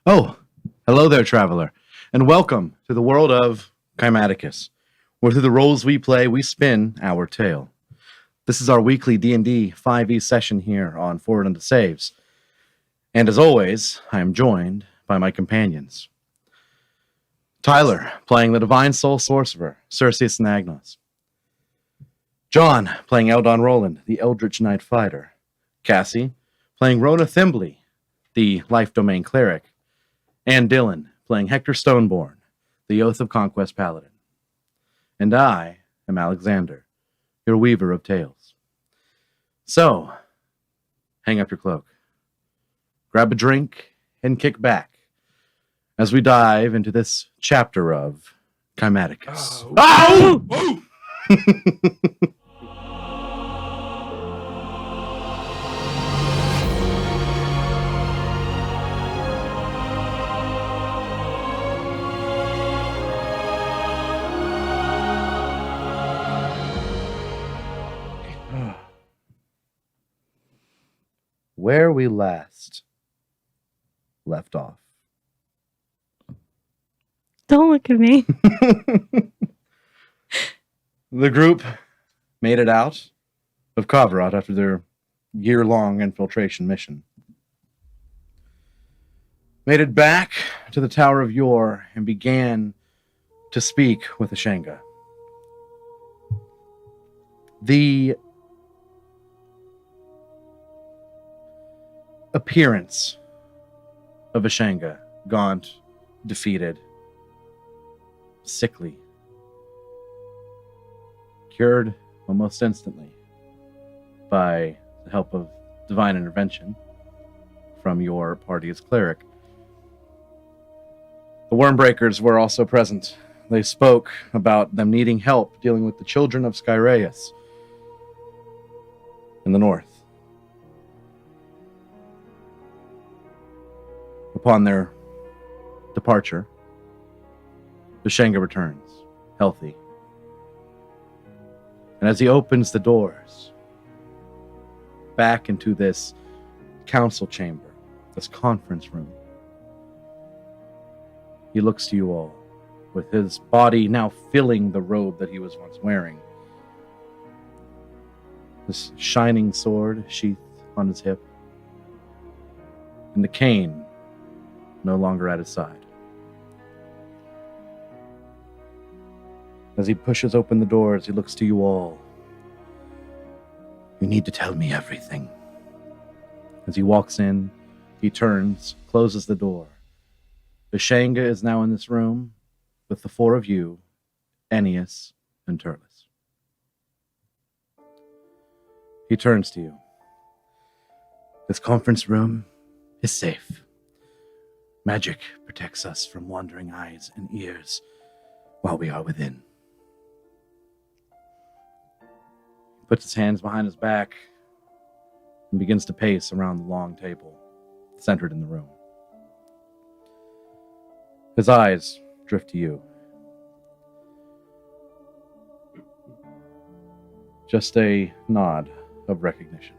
Oh, hello there, traveler, and welcome to the world of Kymaticus, where through the roles we play, we spin our tale. This is our weekly D&D 5e session here on Forward Unto Saves, and as always, I am joined by my companions. Tyler, playing the Divine Soul Sorcerer, Circeus and Agnos. John, playing Eldon Roland, the Eldritch Knight Fighter. Cassie, playing Rona Thimbley, the Life Domain Cleric. And Dylan, playing Hector Stoneborn, the Oath of Conquest Paladin. And I am Alexander, your Weaver of Tales. So, hang up your cloak, grab a drink, and kick back as we dive into this chapter of Kymaticus. Oh! Where we last left off. Don't look at me. The group made it out of Kavrat after their year-long infiltration mission. Made it back to the Tower of Yor and began to speak with Ashenga. The appearance of Ashenga, gaunt, defeated, sickly, cured almost instantly by the help of divine intervention from your party's cleric. The Wormbreakers were also present. They spoke about them needing help dealing with the children of Skyraeus in the north. Upon their departure, Ashenga returns, healthy. And as he opens the doors back into this council chamber, this conference room, he looks to you all, with his body now filling the robe that he was once wearing. This shining sword sheathed on his hip, and the cane no longer at his side. As he pushes open the doors, he looks to you all. You need to tell me everything. As he walks in, he turns, closes the door. Ashenga is now in this room with the four of you, Ennius and Turles. He turns to you. This conference room is safe. Magic protects us from wandering eyes and ears while we are within. He puts his hands behind his back and begins to pace around the long table centered in the room. His eyes drift to you. Just a nod of recognition.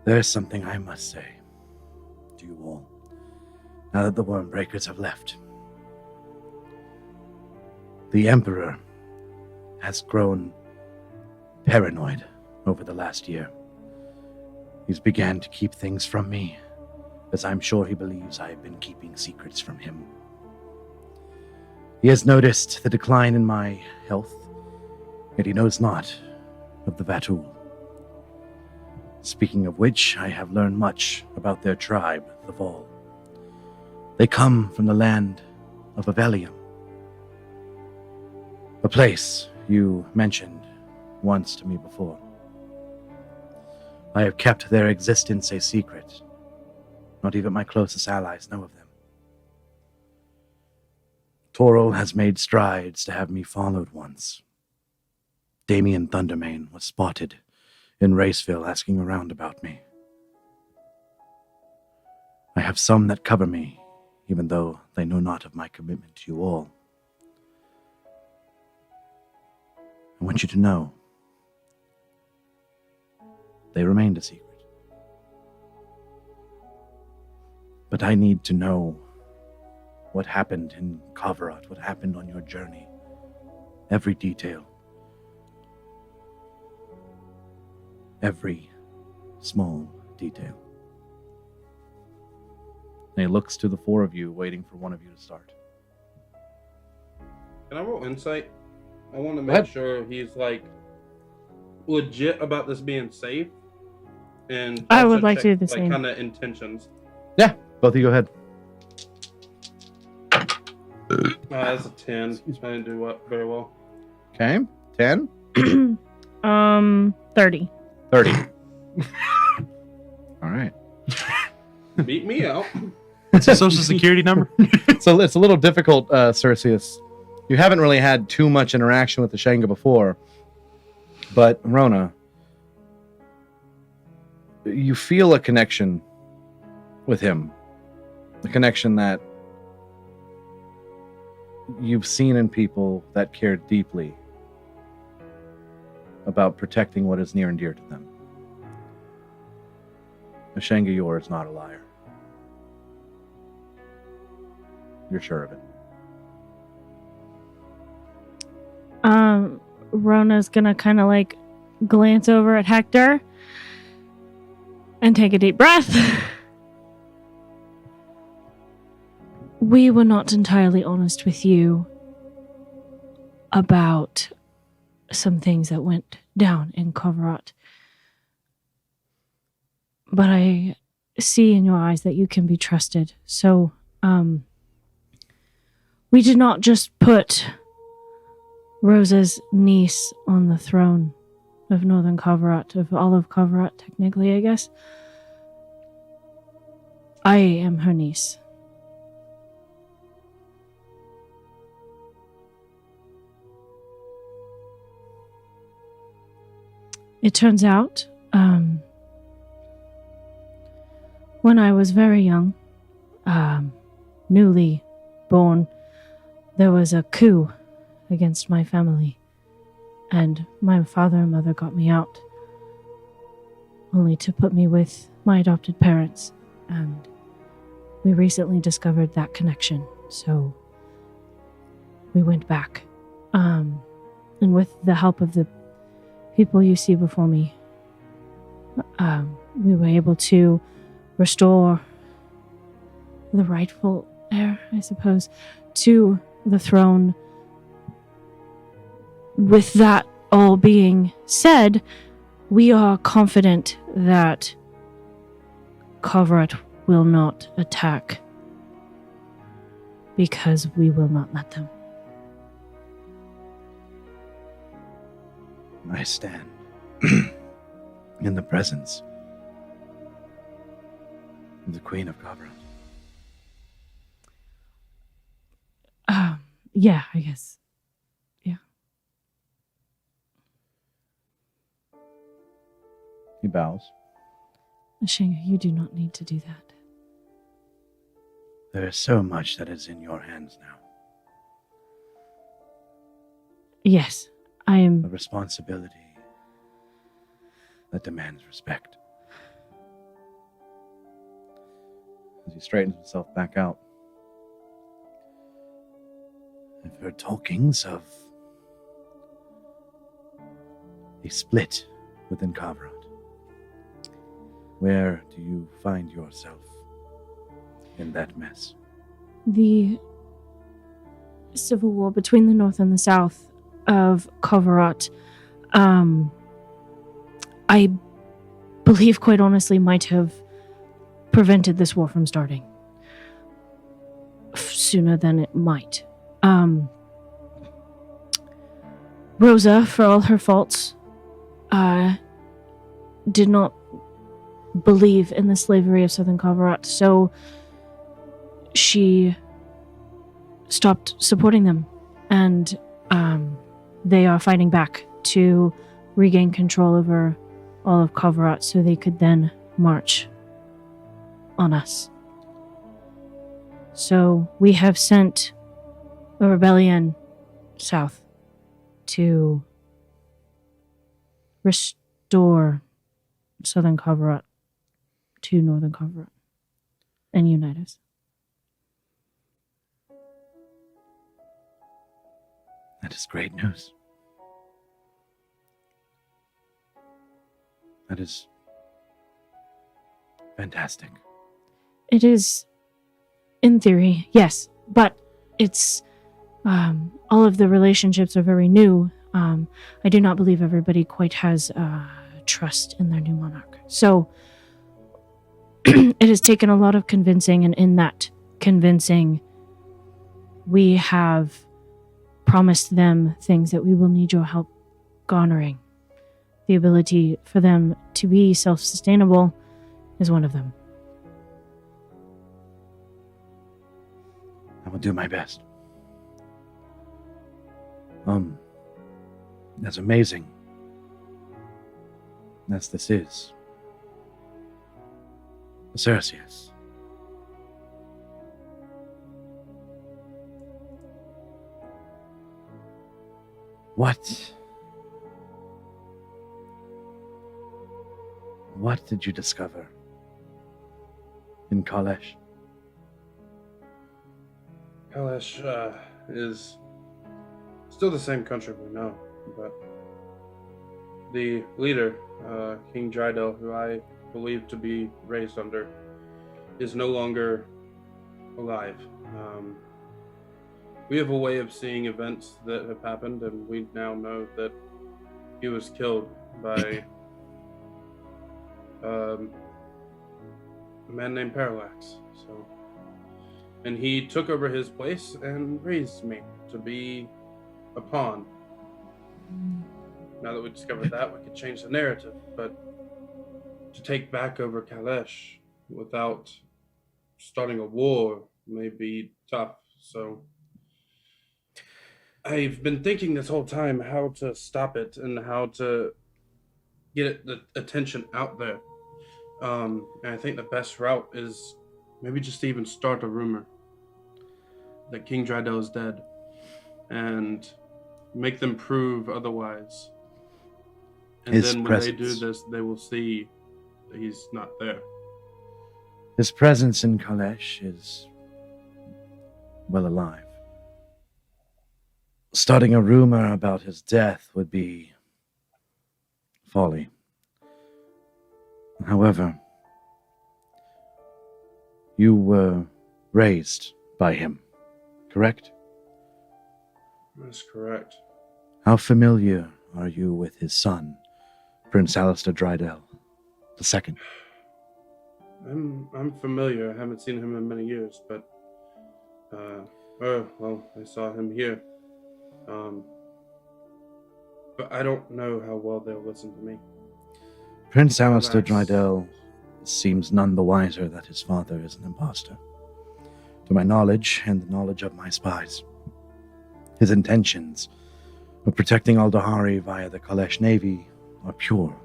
There is something I must say to you all, now that the Wormbreakers have left. The Emperor has grown paranoid over the last year. He's began to keep things from me, as I'm sure he believes I have been keeping secrets from him. He has noticed the decline in my health, yet he knows not of the H.O.P.L.I.T.E.S. Speaking of which, I have learned much about their tribe, the Vol. They come from the land of Avelium, a place you mentioned once to me before. I have kept their existence a secret. Not even my closest allies know of them. Toril has made strides to have me followed once. Damien Thundermane was spotted in Raceville asking around about me. I have some that cover me, even though they know not of my commitment to you all. I want you to know they remained a secret. But I need to know what happened in Kavarat, what happened on your journey. Every detail. Every small detail. And he looks to the four of you, waiting for one of you to start. Can I roll insight? I want to make sure he's like legit about this being safe, and I also would like to check, do the same. kind of intentions. Yeah, both of you go ahead. That's a 10. I didn't do very well. Okay, 10. 30. 30. All right. Beat me out. What's the social security number? So it's a little difficult, Cerseus. You haven't really had too much interaction with the Ashenga before, but Rona, you feel a connection with him. A connection that you've seen in people that care deeply about protecting what is near and dear to them. Ashenga Yor is not a liar. You're sure of it. Rona's gonna kind of like glance over at Hector and take a deep breath. We were not entirely honest with you about some things that went down in Kavarat. But I see in your eyes that you can be trusted. So, we did not just put Rosa's niece on the throne of Northern Kavarat, of all of Kavarat, technically, I guess. I am her niece. It turns out, when I was very young, newly born, there was a coup against my family, and my father and mother got me out, only to put me with my adopted parents, and we recently discovered that connection, so we went back. And with the help of the people you see before me, we were able to restore the rightful heir, I suppose, to the throne. With that all being said, we are confident that Kavarat will not attack because we will not let them. I stand in the presence of the Queen of Kavarat. Yeah, I guess. Yeah. He bows. Ashenga, you do not need to do that. There is so much that is in your hands now. Yes, I A am. responsibility that demands respect. As he straightens himself back out. I've heard talkings of a split within Kavarat. Where do you find yourself in that mess? The civil war between the North and the South of Kavarat, I believe, quite honestly, might have prevented this war from starting sooner than it might. Rosa, for all her faults, did not believe in the slavery of Southern Kavarat, so she stopped supporting them, and they are fighting back to regain control over all of Kavarat so they could then march on us. So we have sent a rebellion south to restore southern Kavarot to northern Kavarot and unite us. That is great news. That is fantastic. It is, in theory, yes, but it's all of the relationships are very new. I do not believe everybody quite has trust in their new monarch. So it has taken a lot of convincing, and in that convincing, we have promised them things that we will need your help garnering. The ability for them to be self-sustainable is one of them. I will do my best. As amazing as this is, Cerseus, what did you discover in Kylesh? Kylesh is still the same country we know, but the leader, King Drydel, who I believe to be raised under, is no longer alive. We have a way of seeing events that have happened, and we now know that he was killed by a man named Parallax. And he took over his place and raised me to be a pawn. Now that we discovered that, we could change the narrative, but to take back over Kylesh without starting a war may be tough. So I've been thinking this whole time how to stop it and how to get the attention out there. And I think the best route is maybe just to even start a rumor that King Drydel is dead and make them prove otherwise. And His then when presence. they do this, they will see that he's not there. His presence in Kylesh is well alive. Starting a rumor about his death would be folly. However, you were raised by him, correct? That's correct. How familiar are you with his son, Prince Alistair Drydel II? I'm familiar. I haven't seen him in many years, but I saw him here. But I don't know how well they'll listen to me. Prince Alistair Relax. Drydel seems none the wiser that his father is an impostor. To my knowledge, and the knowledge of my spies, his intentions of protecting Aldahari via the Kylesh Navy are pure.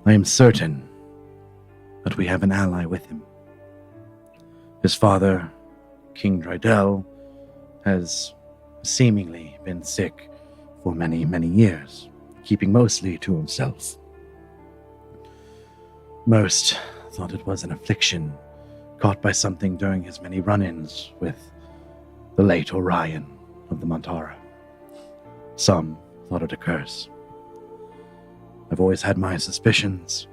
I am certain that we have an ally with him. His father, King Drydel, has seemingly been sick for many, many years, keeping mostly to himself. Most thought it was an affliction caught by something during his many run-ins with the late Orion of the Montara. Some thought it a curse. I've always had my suspicions,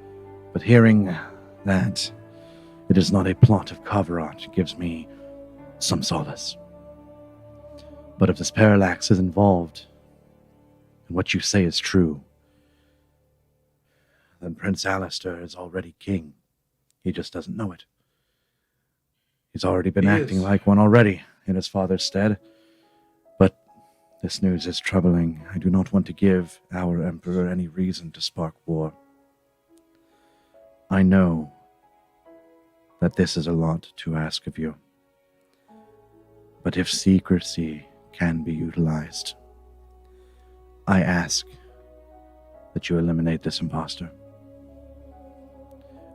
but hearing that it is not a plot of Kavarot gives me some solace. But if this Parallax is involved, and what you say is true, then Prince Alistair is already king. He just doesn't know it. He's already been He acting is. like one already in his father's stead. But this news is troubling. I do not want to give our emperor any reason to spark war. I know that this is a lot to ask of you. But if secrecy can be utilized, I ask that you eliminate this impostor.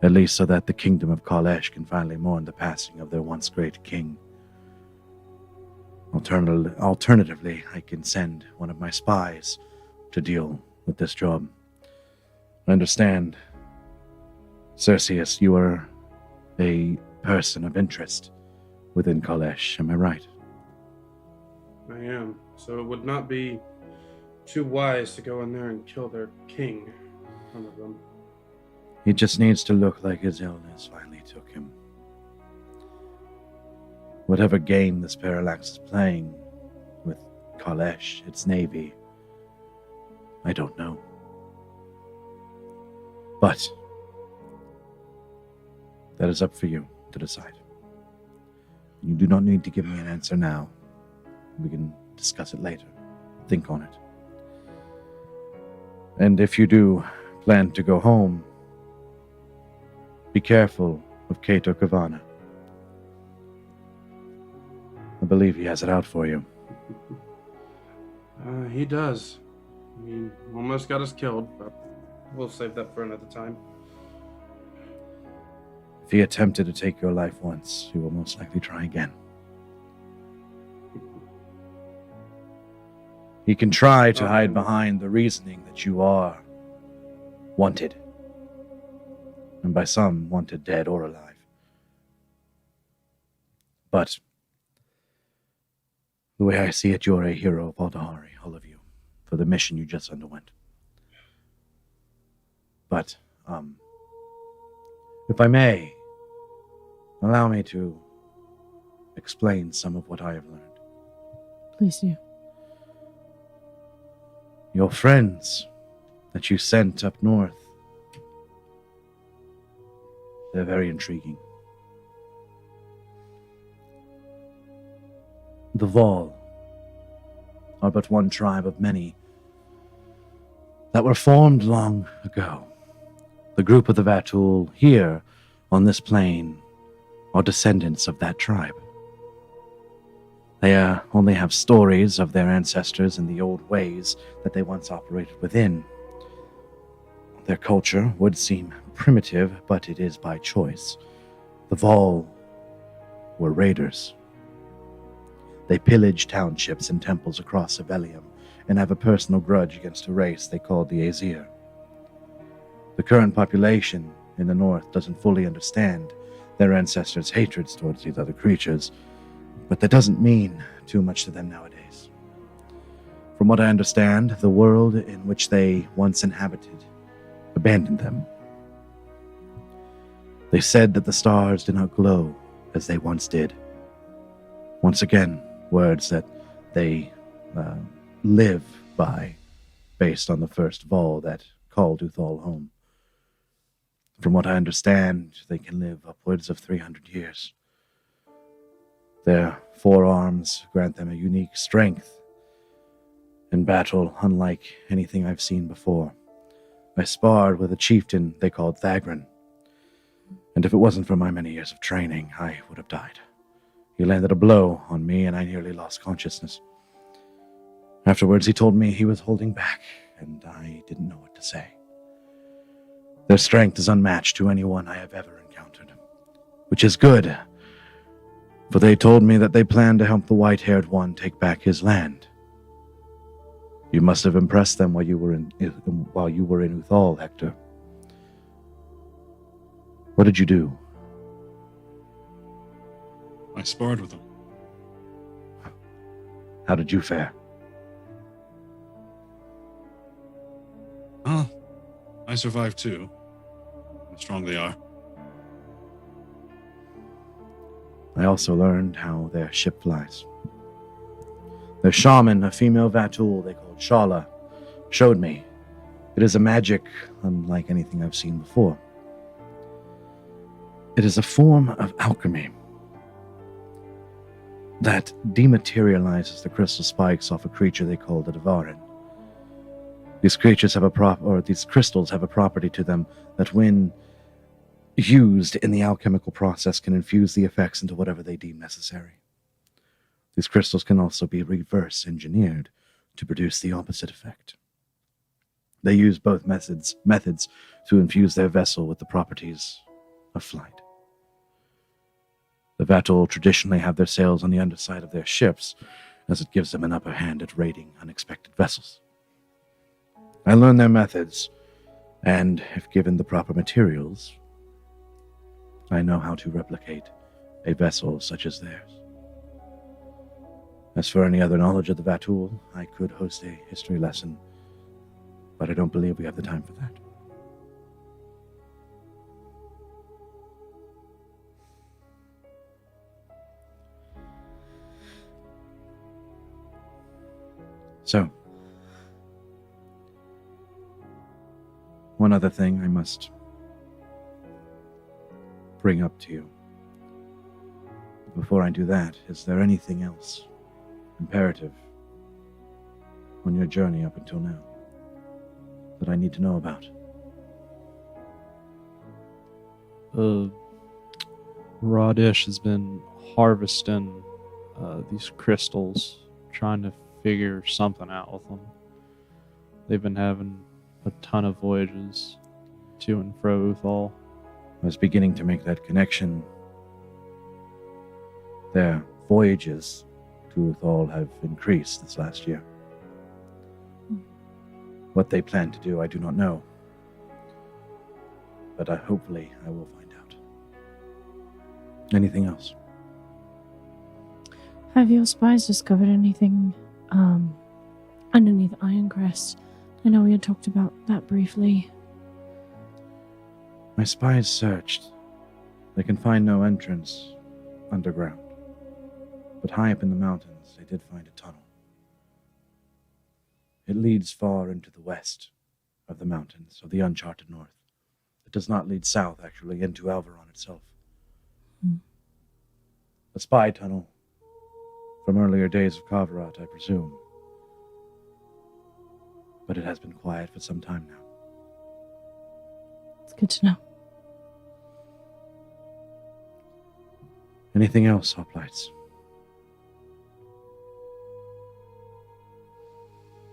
At least so that the kingdom of Kylesh can finally mourn the passing of their once great king. Alternatively, I can send one of my spies to deal with this job. I understand Cerseus, you are a person of interest within Kalesh, am I right? I am. So it would not be too wise to go in there and kill their king. One of them. He just needs to look like his illness finally took him. Whatever game this Parallax is playing with Kalesh, its navy, I don't know. But that is up for you to decide. You do not need to give me an answer now. We can discuss it later. Think on it. And if you do plan to go home, be careful of Kato Kavana. I believe he has it out for you. He does. He almost got us killed, but we'll save that for another time. If he attempted to take your life once, he will most likely try again. He can try to hide behind the reasoning that you are wanted. And by some, wanted dead or alive. But the way I see it, you're a hero of Aldahari, all of you, for the mission you just underwent. But, if I may, allow me to explain some of what I have learned. Please do. Your friends that you sent up north, they're very intriguing. The Vol are but one tribe of many that were formed long ago. The group of the Vatul here on this plane are descendants of that tribe. They only have stories of their ancestors and the old ways that they once operated within. Their culture would seem primitive, but it is by choice. The Vol were raiders. They pillage townships and temples across Sevelium and have a personal grudge against a race they called the Azir. The current population in the north doesn't fully understand their ancestors' hatreds towards these other creatures, but that doesn't mean too much to them nowadays. From what I understand, the world in which they once inhabited abandoned them. They said that the stars do not glow as they once did. Once again, words that they live by, based on the first Vol that called Uthal home. From what I understand, they can live upwards of 300 years. Their forearms grant them a unique strength in battle, unlike anything I've seen before. I sparred with a chieftain they called Thagrin, and if it wasn't for my many years of training, I would have died. He landed a blow on me, and I nearly lost consciousness. Afterwards, he told me he was holding back, and I didn't know what to say. Their strength is unmatched to anyone I have ever encountered, which is good, for they told me that they plan to help the white-haired one take back his land. You must have impressed them while you were in Uthal, Hector. What did you do? I sparred with them. How did you fare? Oh, I survived too. How strong they are. I also learned how their ship flies. Their shaman, a female Vatul they called Shala, showed me. It is a magic unlike anything I've seen before. It is a form of alchemy that dematerializes the crystal spikes off a creature they call the Devarin. These creatures have these crystals have a property to them that, when used in the alchemical process, can infuse the effects into whatever they deem necessary. These crystals can also be reverse engineered to produce the opposite effect. They use both methods to infuse their vessel with the properties of flight. The Vatul traditionally have their sails on the underside of their ships, as it gives them an upper hand at raiding unexpected vessels. I learned their methods, and if given the proper materials, I know how to replicate a vessel such as theirs. As for any other knowledge of the Vatul, I could host a history lesson, but I don't believe we have the time for that. So, one other thing I must bring up to you. Before I do that, is there anything else imperative on your journey up until now that I need to know about? Radish has been harvesting these crystals, trying to figure something out with them. They've been having a ton of voyages to and fro Uthal. I was beginning to make that connection. Their voyages to Uthal have increased this last year. What they plan to do, I do not know. But hopefully I will find out. Anything else? Have your spies discovered anything underneath Ironcrest? I know we had talked about that briefly. My spies searched. They can find no entrance underground. But high up in the mountains, they did find a tunnel. It leads far into the west of the mountains of the uncharted north. It does not lead south, actually, into Alvaron itself. A spy tunnel from earlier days of Kavarat, I presume. But it has been quiet for some time now. It's good to know. Anything else, Hoplites?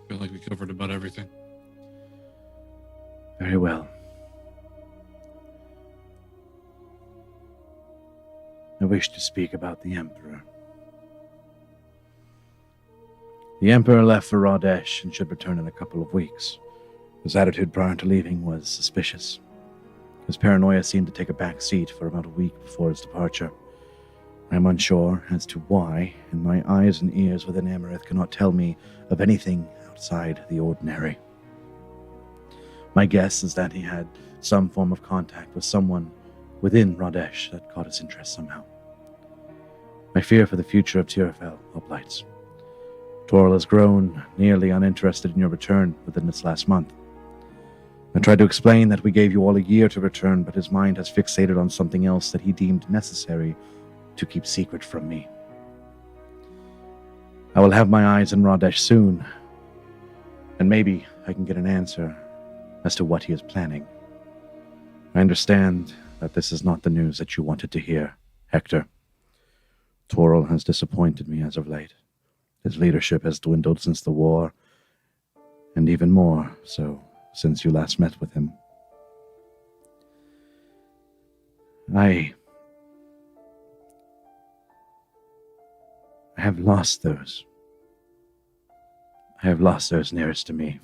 I feel like we covered about everything. Very well. I wish to speak about the Emperor. The Emperor left for Rhodesh and should return in a couple of weeks. His attitude prior to leaving was suspicious. His paranoia seemed to take a back seat for about a week before his departure. I am unsure as to why, and my eyes and ears within Amarith cannot tell me of anything outside the ordinary. My guess is that he had some form of contact with someone within Rhodesh that caught his interest somehow. My fear for the future of Tirafel H.O.P.L.I.T.E.S. Toril has grown nearly uninterested in your return within this last month. I tried to explain that we gave you all a year to return, but his mind has fixated on something else that he deemed necessary to keep secret from me. I will have my eyes on Rhodesh soon, and maybe I can get an answer as to what he is planning. I understand that this is not the news that you wanted to hear, Hector. Toril has disappointed me as of late. His leadership has dwindled since the war, and even more so since you last met with him. I have lost those. I have lost those nearest to me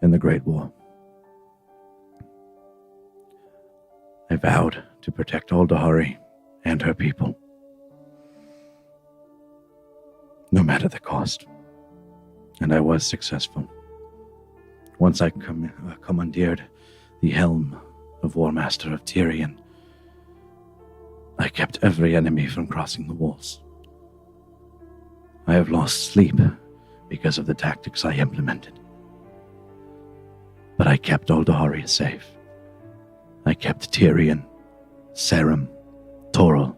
in the Great War. I vowed to protect Aldahari and her people, no matter the cost. And I was successful. Once I commandeered the helm of War Master of Tyrion, I kept every enemy from crossing the walls. I have lost sleep because of the tactics I implemented. But I kept Aldahari safe. I kept Tyrion, Serum, Toril,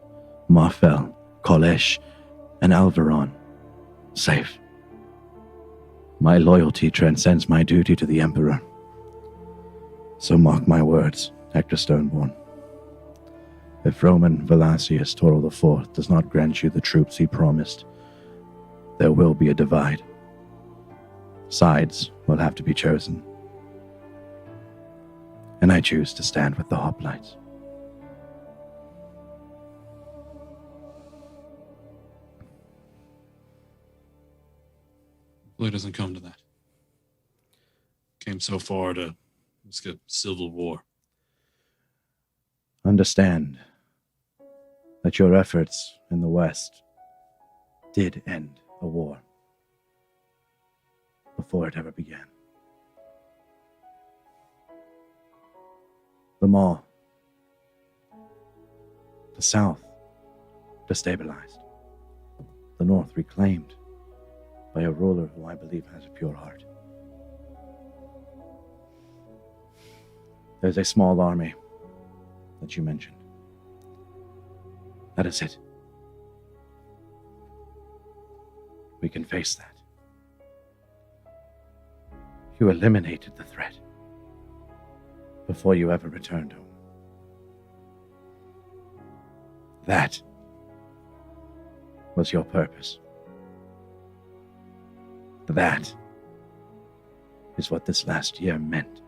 Marfell, Kolesh, and Alvaron safe. My loyalty transcends my duty to the Emperor. So mark my words, Hector Stoneborn. If Roman Velasius Toril IV does not grant you the troops he promised, there will be a divide. Sides will have to be chosen. And I choose to stand with the Hoplites. Well, it doesn't come to that. Came so far to risk a civil war. understand that your efforts in the West did end a war before it ever began. The Maw, the South destabilized, the North reclaimed by a ruler who I believe has a pure heart. There's a small army that you mentioned. That is it. We can face that. You eliminated the threat before you ever returned home. That was your purpose. That is what this last year meant.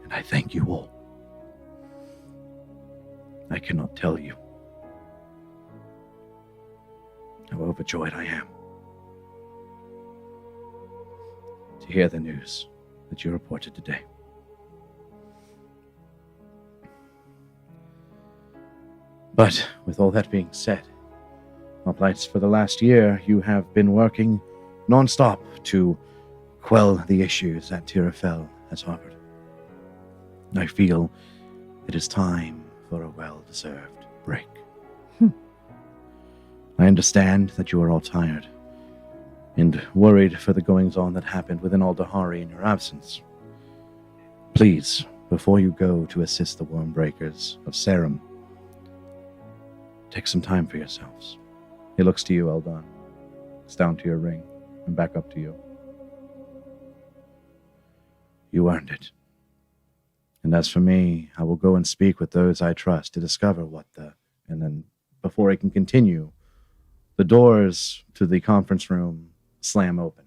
And I thank you all. I cannot tell you how overjoyed I am to hear the news that you reported today. But with all that being said, H.O.P.L.I.T.E.S, for the last year, you have been working non-stop to quell the issues that Tirafel has harbored. I feel it is time for a well-deserved break. I understand that you are all tired and worried for the goings-on that happened within Aldahari in your absence. Please, before you go to assist the Wormbreakers of Serum, take some time for yourselves. He looks to you, Eldon. Looks down to your ring and back up to you. You earned it. And as for me, I will go and speak with those I trust to discover and then before I can continue, the doors to the conference room slam open.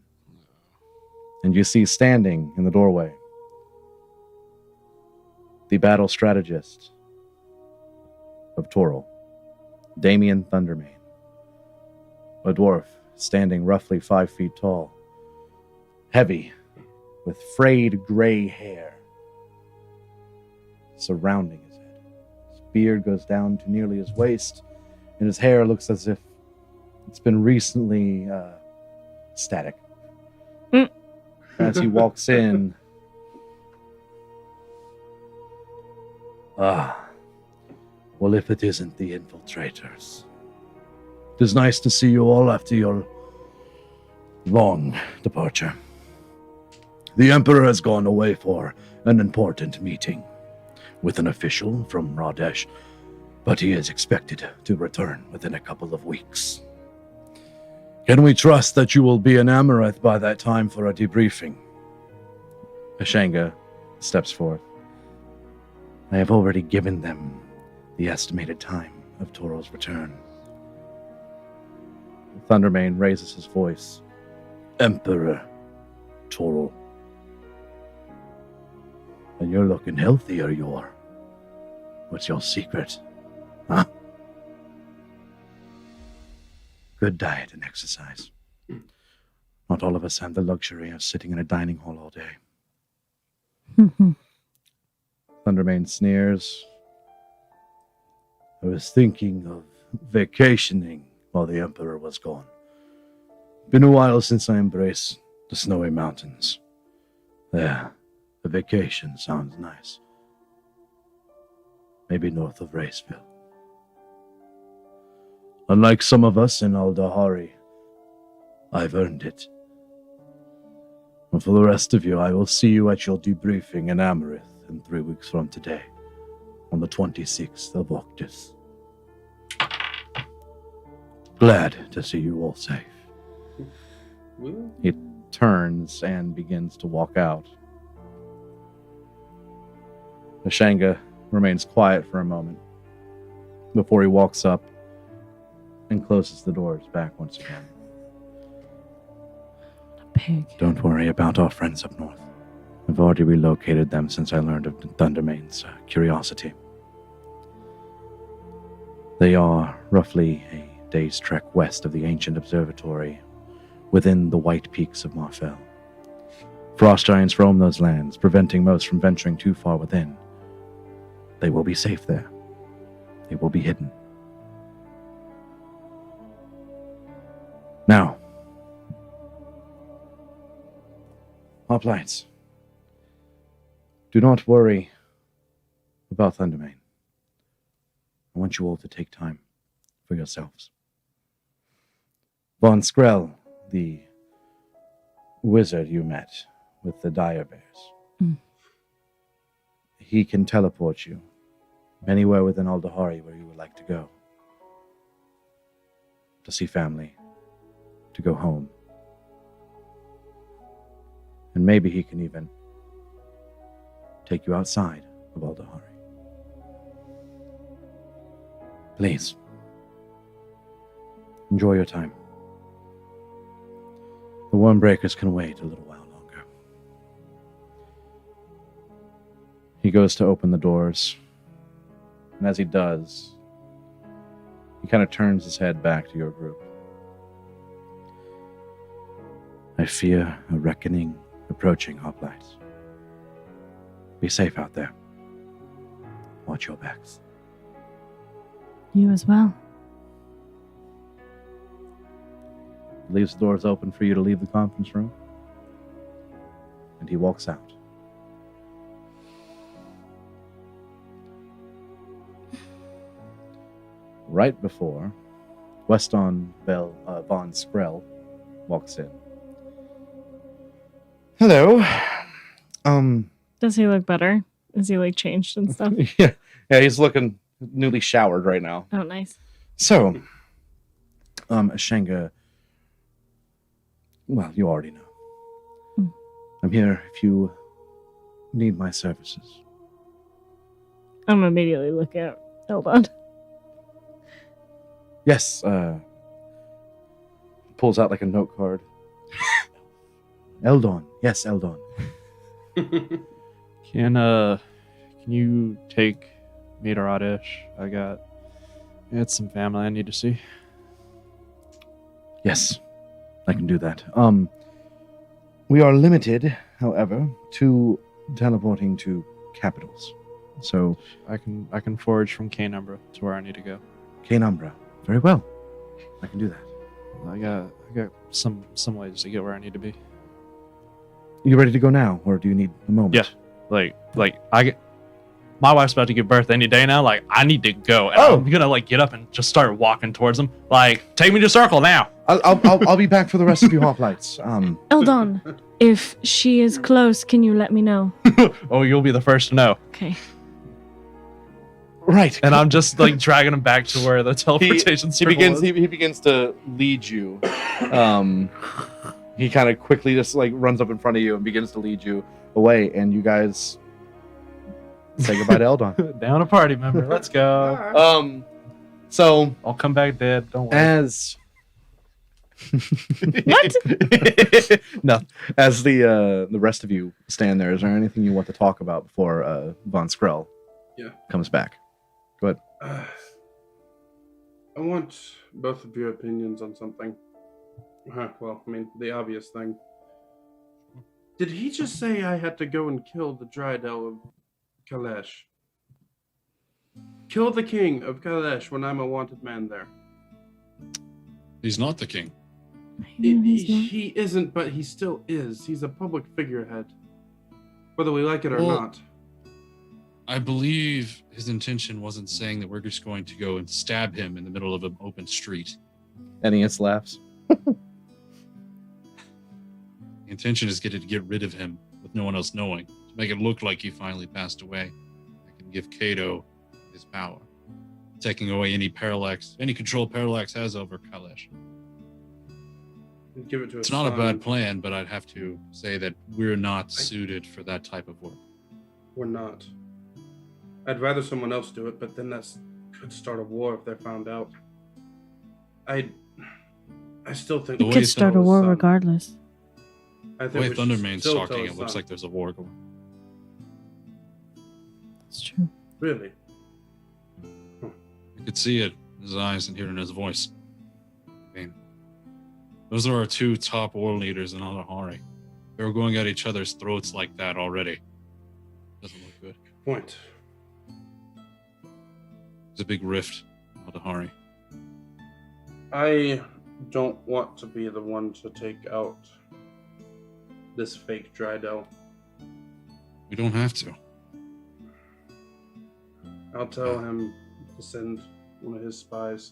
And you see standing in the doorway the battle strategist of Toril, Damien Thundermane, a dwarf standing roughly 5 feet tall, heavy, with frayed gray hair surrounding his head. His beard goes down to nearly his waist, and his hair looks as if it's been recently static. As he walks in, well, if it isn't the infiltrators. It is nice to see you all after your long departure. The Emperor has gone away for an important meeting with an official from Radesh, but he is expected to return within a couple of weeks. Can we trust that you will be in Amareth by that time for a debriefing? Ashenga steps forth. I have already given them the estimated time of Toril's return. Thundermane raises his voice. Emperor Toril. And you're looking healthier, Yor. What's your secret? Huh? Good diet and exercise. Not all of us have the luxury of sitting in a dining hall all day. Thundermane sneers. I was thinking of vacationing while the Emperor was gone. Been a while since I embraced the snowy mountains. There, a vacation sounds nice. Maybe north of Raceville. Unlike some of us in Aldahari, I've earned it. And for the rest of you, I will see you at your debriefing in Amareth in 3 weeks from today, on the 26th of Octus. Glad to see you all safe. He turns and begins to walk out. Ashenga remains quiet for a moment before he walks up and closes the doors back once again. A pig. Don't worry about our friends up north. I've already relocated them since I learned of Thundermane's curiosity. They are roughly a day's trek west of the ancient observatory within the white peaks of Marfell. Frost giants roam those lands, preventing most from venturing too far within. They will be safe there. They will be hidden. Now, Hoplites, do not worry about Thundermane. I want you all to take time for yourselves. Von Skrell, the wizard you met with the dire bears, he can teleport you anywhere within Aldahari where you would like to go. To see family, to go home. And maybe he can even take you outside of Aldahari. Please, enjoy your time. The Wormbreakers can wait a little while longer. He goes to open the doors, and as he does, he kind of turns his head back to your group. I fear a reckoning approaching, Hoplites. Be safe out there. Watch your backs. You as well. Leaves the doors open for you to leave the conference room, and he walks out. Right before Weston Von Skrell walks in. Hello. Does he look better? Is he like changed and stuff? yeah, he's looking newly showered right now. Oh, nice. So, Ashenga, well, you already know. I'm here if you need my services. I'm immediately looking at Eldon. Yes, pulls out like a note card. Eldon. Yes, Eldon. Can you take me to Radish? I got some family I need to see. Yes, I can do that. We are limited, however, to teleporting to capitals. So I can forage from K-Numbra to where I need to go. K-Numbra. Very well. I can do that. I got some ways to get where I need to be. You ready to go now, or do you need a moment? Yeah. Like my wife's about to give birth any day now. Like, I need to go. And I'm gonna like get up and just start walking towards them. Like, take me to circle now. I'll be back for the rest of you Hoplites. Eldon, if she is close, can you let me know? Oh, you'll be the first to know. Okay. Right. And I'm just like dragging him back to where the teleportation circle is. He begins to lead you. He kind of quickly just like runs up in front of you and begins to lead you away, and you guys say goodbye to Eldon. Down a party member. Let's go. So I'll come back dead. Don't worry. as What? no, as the rest of you stand there, is there anything you want to talk about before Von Skrell comes back? Go ahead. I want both of your opinions on something. Well, I mean, the obvious thing. Did he just say I had to go and kill the Dryadel of Kalesh? Kill the king of Kalesh when I'm a wanted man there. He's not the king. He isn't, but he still is. He's a public figurehead. Whether we like it or Well, not. I believe his intention wasn't saying that we're just going to go and stab him in the middle of an open street. Ennius laughs. The intention is to get rid of him with no one else knowing, to make it look like he finally passed away. I can give Cato his power, taking away any control Parallax has over Kalesh. Give it to It's his not a son. bad plan, but I'd have to say that we're not suited for that type of work. We're not. I'd rather someone else do it, but then that could start a war if they're found out. I still think The You way could start a war regardless. I The think way we should Thundermane's still tell talking, his it looks son. like there's a war going. It's true. Really? I could see it in his eyes and hear it in his voice. I mean, those are our two top world leaders in Aldahari. They were going at each other's throats like that already. Doesn't look good. Point. There's a big rift in Aldahari. I don't want to be the one to take out this fake Drydell. We don't have to. I'll tell him to send one of his spies.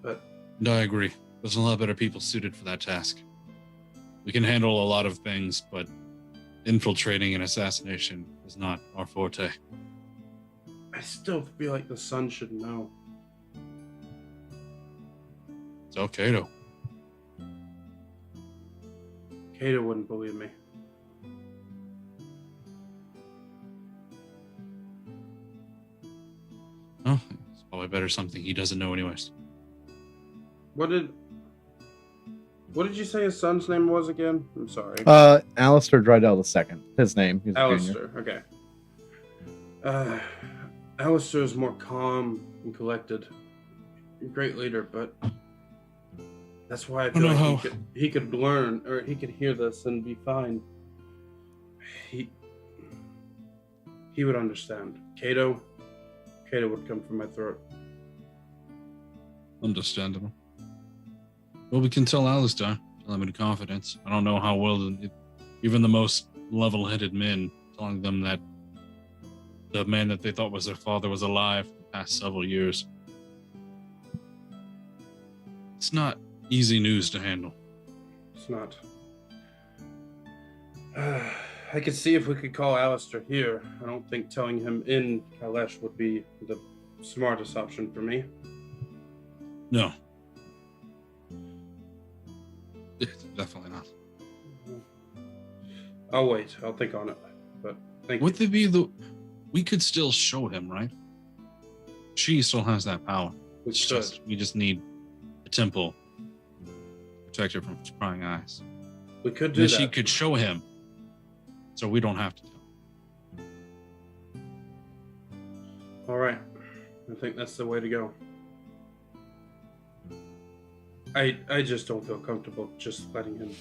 But And I agree. There's a lot better people suited for that task. We can handle a lot of things, but infiltrating an assassination is not our forte. I still feel like the sun should know. So, Kato. Kato wouldn't believe me. Oh, it's probably better something he doesn't know anyways. What did you say his son's name was again? I'm sorry. Alistair Drydell II. His name. He's a junior. Alistair, okay. Alistair is more calm and collected. A great leader, but that's why I feel know like how- he could learn, or he could hear this and be fine. He would understand. Kato would come from my throat. Understandable. Well, we can tell Alistair. Tell him in confidence. I don't know how well even the most level-headed men telling them that the man that they thought was their father was alive for the past several years. It's not easy news to handle. It's not. I could see if we could call Alistair here. I don't think telling him in Kailash would be the smartest option for me. No. Definitely not. I'll wait. I'll think on it. But thank Would there be we could still show him, right? She still has that power. We It's should. just, we just need a temple to protect her from prying eyes. We could And do then that. she could show him, so we don't have to tell. All right. I think that's the way to go. I just don't feel comfortable just letting him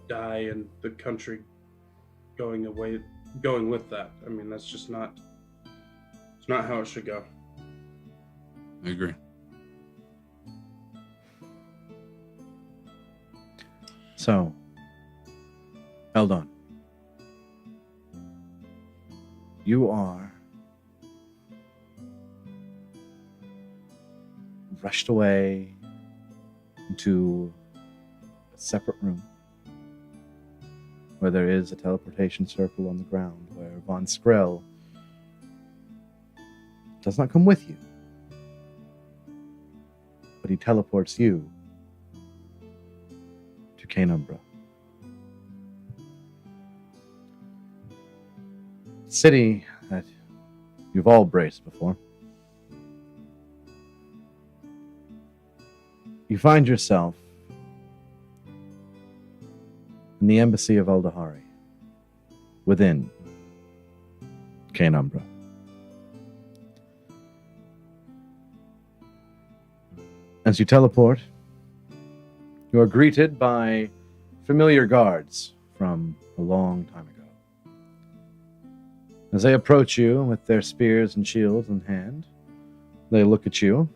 die and the country going with that. I mean, that's just not. It's not how it should go. I agree. So, Eldon, you are rushed away into a separate room where there is a teleportation circle on the ground where Von Skrell does not come with you, but he teleports you to Canumbra. City that you've all braced before. You find yourself in the embassy of Aldahari, within Canumbra. As you teleport, you are greeted by familiar guards from a long time ago. As they approach you with their spears and shields in hand, they look at you.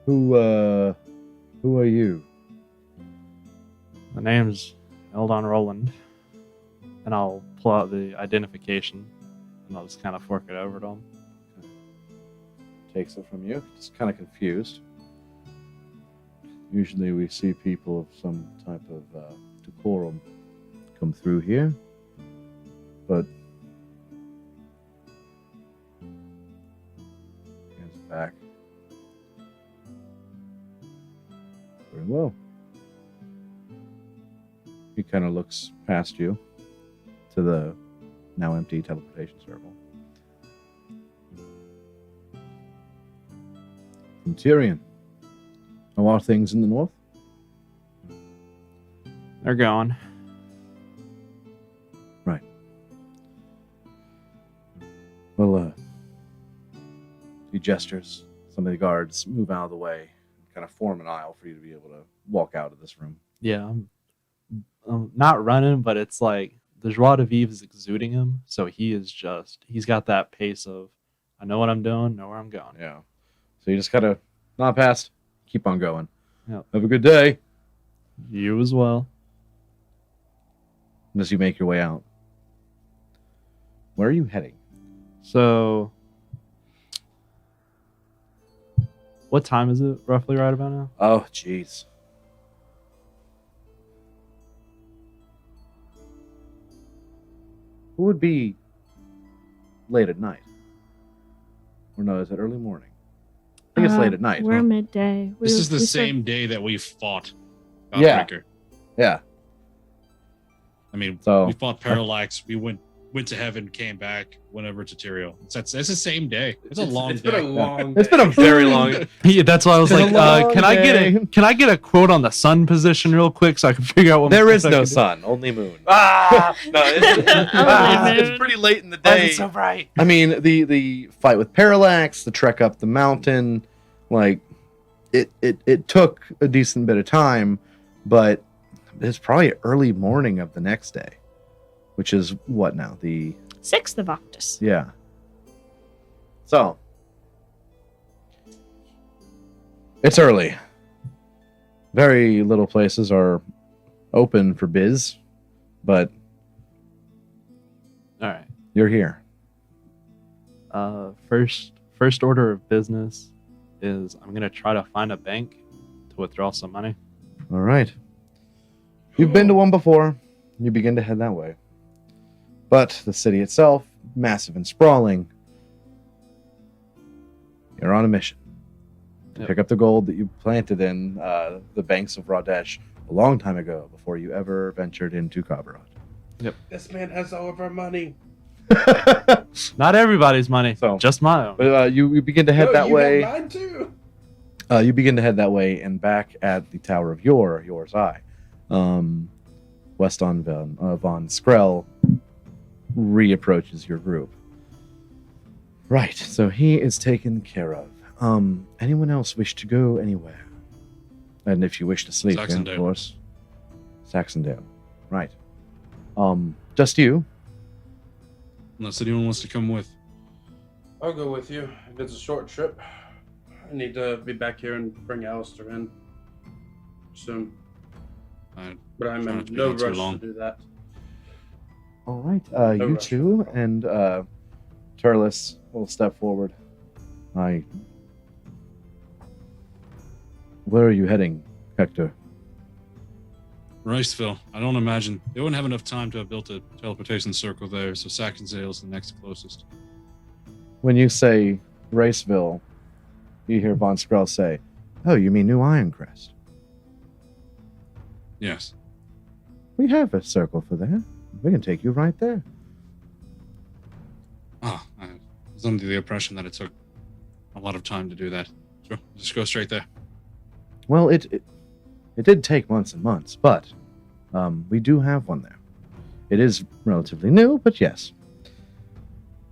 Who are you? My name's Eldon Roland, and I'll pull out the identification, and I'll just kind of fork it over to him. Takes it from you, just kind of confused. Usually we see people of some type of decorum come through here, but hands it back. Very well. He kind of looks past you to the now empty teleportation circle. From Tyrion. How are things in the north? They're going. Right. Well, he gestures. Some of the guards move out of the way, kind of form an aisle for you to be able to walk out of this room. Yeah, I'm not running, but it's like the joie de vivre is exuding him, so he's got that pace of, I know what I'm doing, know where I'm going. Yeah. So you just gotta not past, keep on going. Yep. Have a good day. You as well. As you make your way out. Where are you heading? So, what time is it roughly right about now? Oh, jeez. It would be late at night. Or no, is it early morning? I think it's late at night. We're midday. This is the we start- same day that we fought Yeah. Godbreaker. Yeah. I mean, So we fought Parallax. We went to heaven, came back, went over to Tyrael. It's the same day. It's a long It's day. been a long. it's been a very long. Yeah, that's why I was It's like, been a long can I get a quote on the sun position real quick so I can figure out what There is I no can do? sun, only moon. No, it's moon. pretty late in the Why is day. it so bright? I mean, the fight with Parallax, the trek up the mountain, like it took a decent bit of time, but it's probably early morning of the next day, which is what now? The 6th of Octus. yeah. So it's early. Very little places are open for biz, but All right. you're here. First order of business is I'm gonna try to find a bank to withdraw some money. All right. You've been to one before. You begin to head that way. But the city itself, massive and sprawling, you're on a mission to Yep. pick up the gold that you planted in the banks of Radesh a long time ago before you ever ventured into Kabarat. This man has all of our money. Not everybody's money, So- just my own. But you begin to head No, that you way. got mine too. You begin to head that way, and back at the Tower of Yor's Eye, Weston von Skrell reapproaches your group. Right, so he is taken care of. Anyone else wish to go anywhere? And if you wish to sleep, yeah, of Saxondale. course. Saxondale, right. Just you? Unless anyone wants to come with. I'll go with you. If it's a short trip, I need to be back here and bring Alistair in soon. But I'm Try in not to be no gone too rush long. to do that. All right, No you rush. two and Turles will step forward. Where are you heading, Hector? Riceville. I don't imagine they wouldn't have enough time to have built a teleportation circle there, so Saxondale is the next closest. When you say Raceville, you hear Von Skrell say, "Oh, you mean New Ironcrest? Yes. We have a circle for that. We can take you right there." I was under the impression that it took a lot of time to do that. Sure, just go straight there. Well, it did take months and months, but we do have one there. It is relatively new, but yes.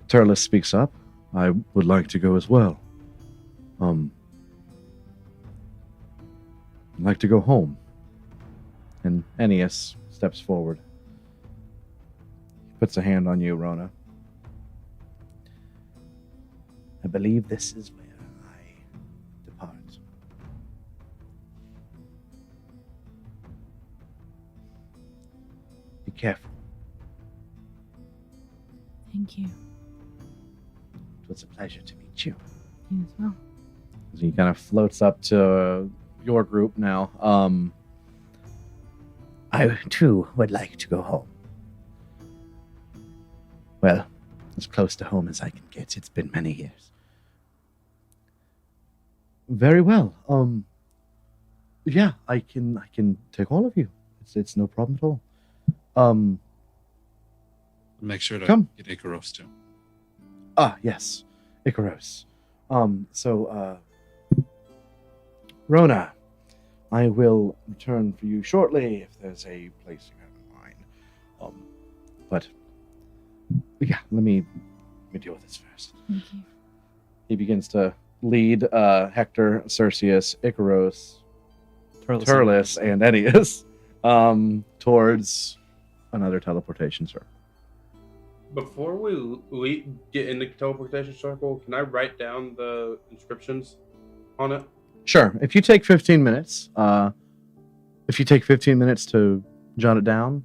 Turles speaks up. I would like to go as well. I'd like to go home. And Ennius steps forward. He puts a hand on you, Rona. I believe this is where I depart. Be careful. Thank you. It was a pleasure to meet you. You as well. As he kind of floats up to your group now. I too would like to go home. Well, as close to home as I can get. It's been many years. Very well. Yeah, I can take all of you. It's no problem at all. Make sure to Come. get Icaros too. Yes, Icaros. Rona, I will return for you shortly if there's a place you have in mind. But yeah, let me deal with this first. Thank you. He begins to lead Hector, Cerseus, Icaros, Turles, and Ennius towards another teleportation circle. Before we get into teleportation circle, can I write down the inscriptions on it? Sure. If you take 15 minutes, to jot it down,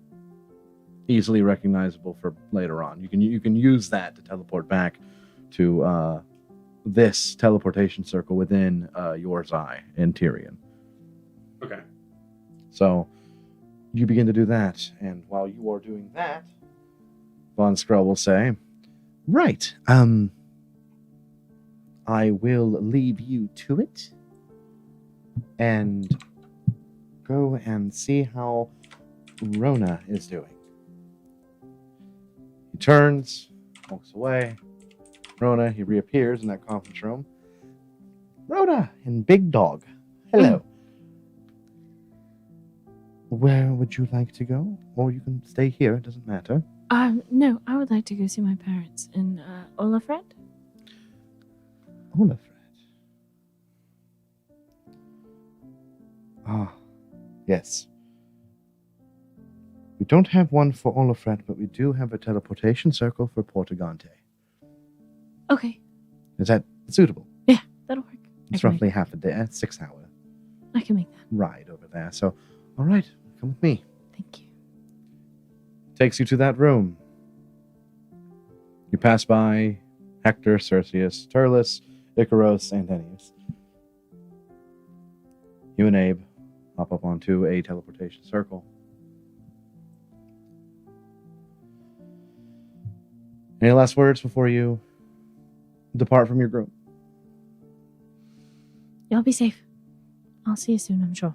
easily recognizable for later on. You can use that to teleport back to this teleportation circle within Yor's Eye in Tyrion. Okay. So you begin to do that, and while you are doing that, Von Skrull will say, "Right, I will leave you to it, and go and see how Rona is doing." He turns, walks away. Rona, he reappears in that conference room. Rona and Big Dog, hello. Where would you like to go? Or you can stay here, it doesn't matter. No, I would like to go see my parents in Olafred. Olafred. Ah, yes. We don't have one for Olafred, but we do have a teleportation circle for Portagante. Okay. Is that suitable? Yeah, that'll work. It's roughly half a day, 6 hour I can make that. ride over there. So, all right, come with me. Thank you. Takes you to that room. You pass by Hector, Cerseus, Turles, Icaros, and Ennius. You and Abe hop up onto a teleportation circle. Any last words before you depart from your group? Y'all be safe. I'll see you soon, I'm sure.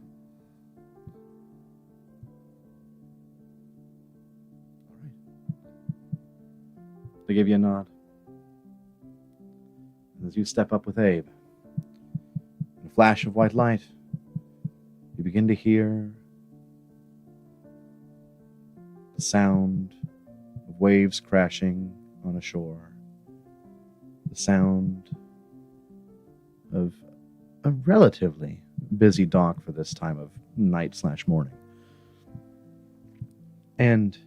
All right. They give you a nod. As you step up with Abe, in a flash of white light, you begin to hear the sound of waves crashing on a shore, the sound of a relatively busy dock for this time of night/morning. And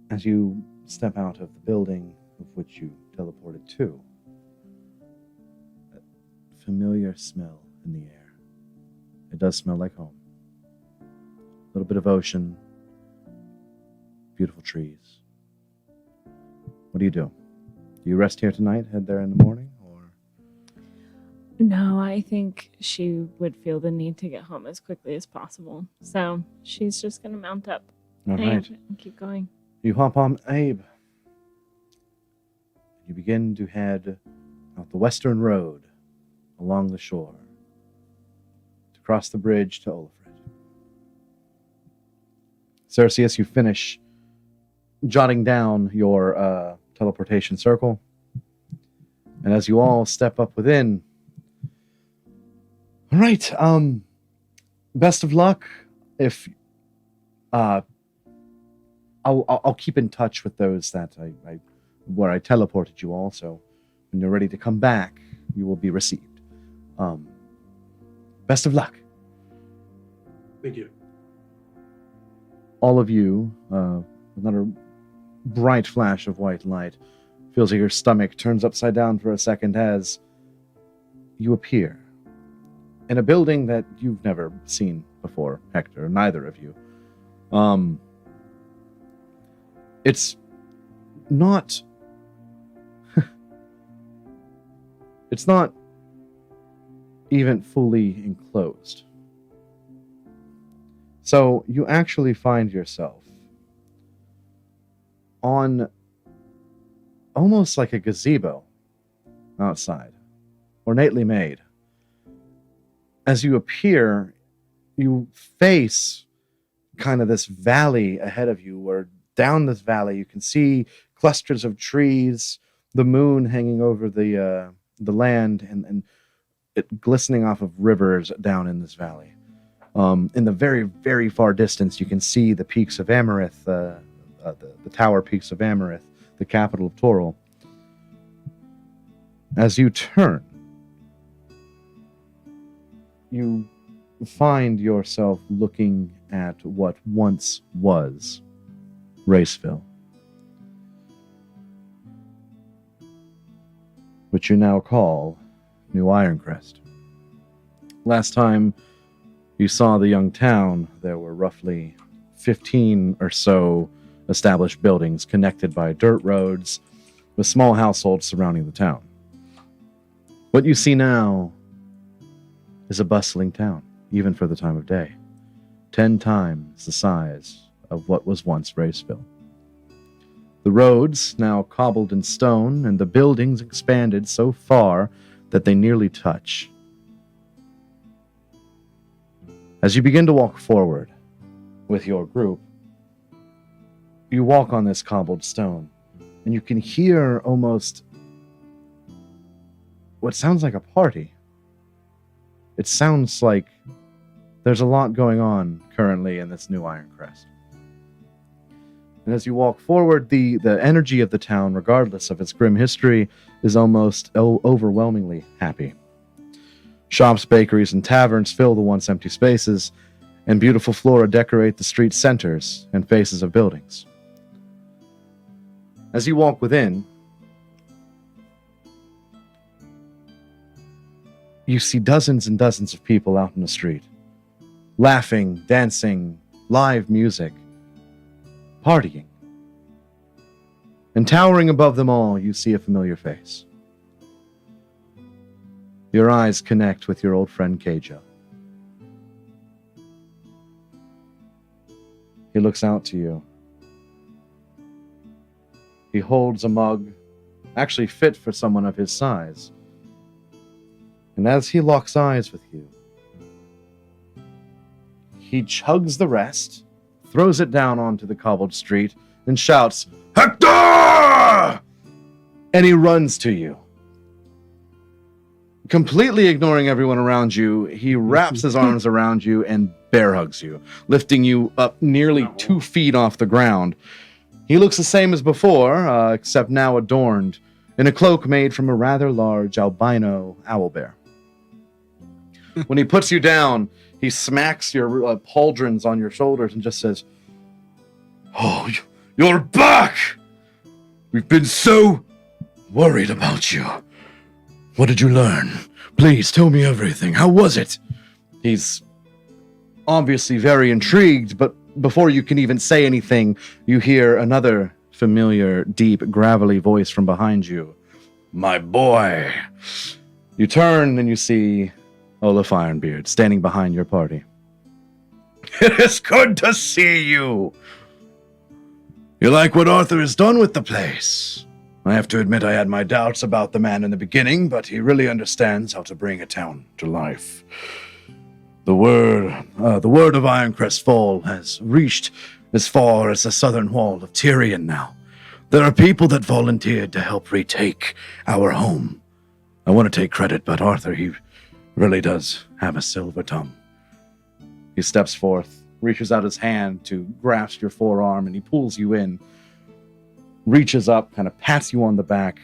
as you step out of the building of which you teleported to, a familiar smell in the air. It does smell like home. A little bit of ocean, beautiful trees. What do you do? Do you rest here tonight, head there in the morning, or? No, I think she would feel the need to get home as quickly as possible. So she's just going to mount up All right. and keep going. You hop on Abe. You begin to head out the western road along the shore to cross the bridge to Olafred. Cerseus, you finish jotting down your teleportation circle. And as you all step up within, all right, best of luck. If I'll keep in touch with those that where I teleported you all, so when you're ready to come back, you will be received. Best of luck. Thank you. All of you, another bright flash of white light, feels like your stomach turns upside down for a second as you appear in a building that you've never seen before, Hector, neither of you. It's not it's not even fully enclosed. So you actually find yourself on almost like a gazebo outside, ornately made. As you appear, you face kind of this valley ahead of you, where down this valley you can see clusters of trees, the moon hanging over the land, and it glistening off of rivers down in this valley. In the very, very far distance, you can see the peaks of Amarith, the tower peaks of Amarith, the capital of Toril. As you turn, you find yourself looking at what once was Raceville, which you now call New Ironcrest. Last time you saw the young town, there were roughly 15 or so established buildings connected by dirt roads with small households surrounding the town. What you see now is a bustling town, even for the time of day, 10 times the size of what was once Raceville. The roads, now cobbled in stone, and the buildings expanded so far that they nearly touch. As you begin to walk forward with your group, you walk on this cobbled stone, and you can hear almost what sounds like a party. It sounds like there's a lot going on currently in this New Ironcrest. And as you walk forward, the energy of the town, regardless of its grim history, is almost overwhelmingly happy. Shops, bakeries, and taverns fill the once empty spaces, and beautiful flora decorate the street centers and faces of buildings. As you walk within, you see dozens and dozens of people out in the street, laughing, dancing, live music, partying. And towering above them all, you see a familiar face. Your eyes connect with your old friend Keijo. He looks out to you. He holds a mug, actually fit for someone of his size. And as he locks eyes with you, he chugs the rest, throws it down onto the cobbled street, and shouts, "Hector!" And he runs to you. Completely ignoring everyone around you, he wraps his arms around you and bear hugs you, lifting you up nearly 2 feet off the ground. He looks the same as before, except now adorned in a cloak made from a rather large albino owlbear. When he puts you down, he smacks your pauldrons on your shoulders and just says, "Oh, you're back! We've been so worried about you. What did you learn? Please tell me everything. How was it?" He's obviously very intrigued, but before you can even say anything, you hear another familiar, deep, gravelly voice from behind you. "My boy." You turn and you see Olaf Ironbeard standing behind your party. "It is good to see you. You like what Arthur has done with the place? I have to admit I had my doubts about the man in the beginning, but he really understands how to bring a town to life. The word of Ironcrest Fall has reached as far as the southern wall of Tyrion now. There are people that volunteered to help retake our home. I want to take credit, but Arthur, he really does have a silver tongue." He steps forth, reaches out his hand to grasp your forearm, and he pulls you in, reaches up, kind of pats you on the back.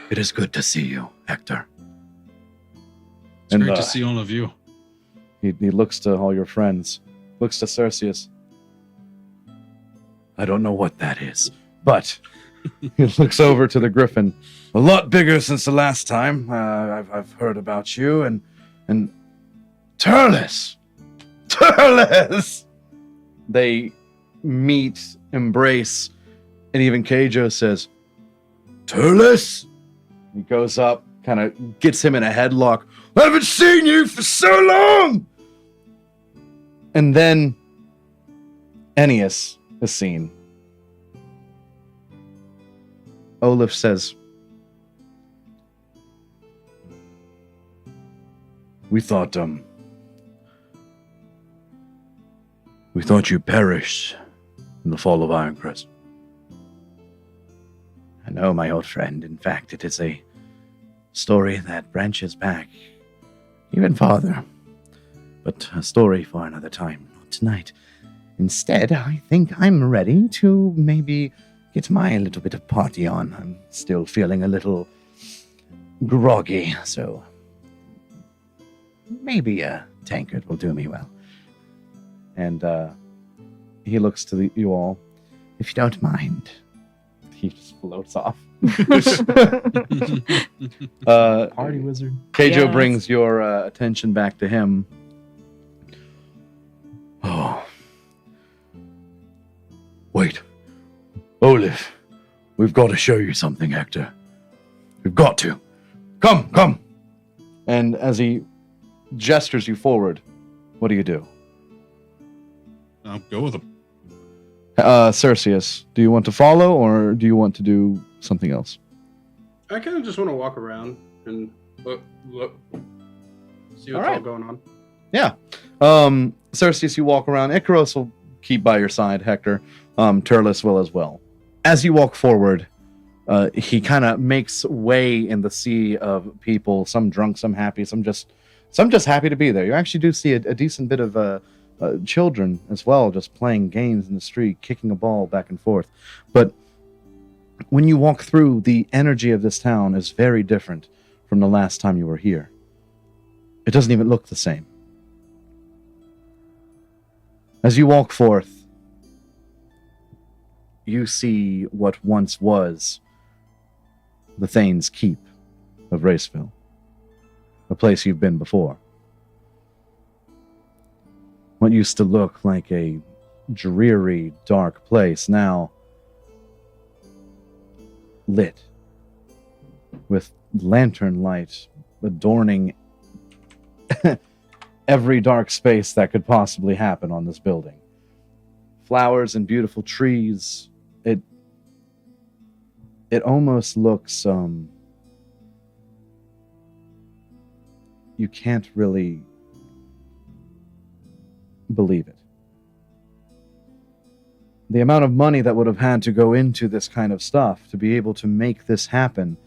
"It is good to see you, Hector." It's great to see all of you. He looks to all your friends, looks to Cerseus. "I don't know what that is, but..." He looks over to the griffin. "A lot bigger since the last time. I've heard about you, and Turles! Turles!" They meet, embrace, and even Keijo says, "Turles?" He goes up, kind of gets him in a headlock. "I haven't seen you for so long!" And then Ennius is seen. Olaf says, We thought you perished in the fall of Ironcrest." "I know, my old friend. In fact, it is a story that branches back even farther. But a story for another time, not tonight. Instead, I think I'm ready to maybe get my little bit of party on. I'm still feeling a little groggy, so maybe a tankard will do me well. And he looks to you all. If you don't mind. He just floats off. Party wizard. Keijo Yes. brings your attention back to him. Oh. Wait. Olive, we've got to show you something, Hector. We've got to. Come. And as he gestures you forward, what do? I'll go with him. Cerseus, do you want to follow or do you want to do something else? I kind of just want to walk around and look, see what's All all going on. Cerseus, you walk around. Icaros will keep by your side, Hector. Turles will as well. As you walk forward, he kind of makes way in the sea of people, some drunk, some happy, some just happy to be there. You actually do see a decent bit of children as well, just playing games in the street, kicking a ball back and forth. But when you walk through, the energy of this town is very different from the last time you were here. It doesn't even look the same. As you walk forth, you see what once was the Thane's Keep of Raceville, a place you've been before. What used to look like a dreary, dark place now lit with lantern light adorning every dark space that could possibly happen on this building. Flowers and beautiful trees. It almost looks you can't really believe it. The amount of money that would have had to go into this kind of stuff to be able to make this happen,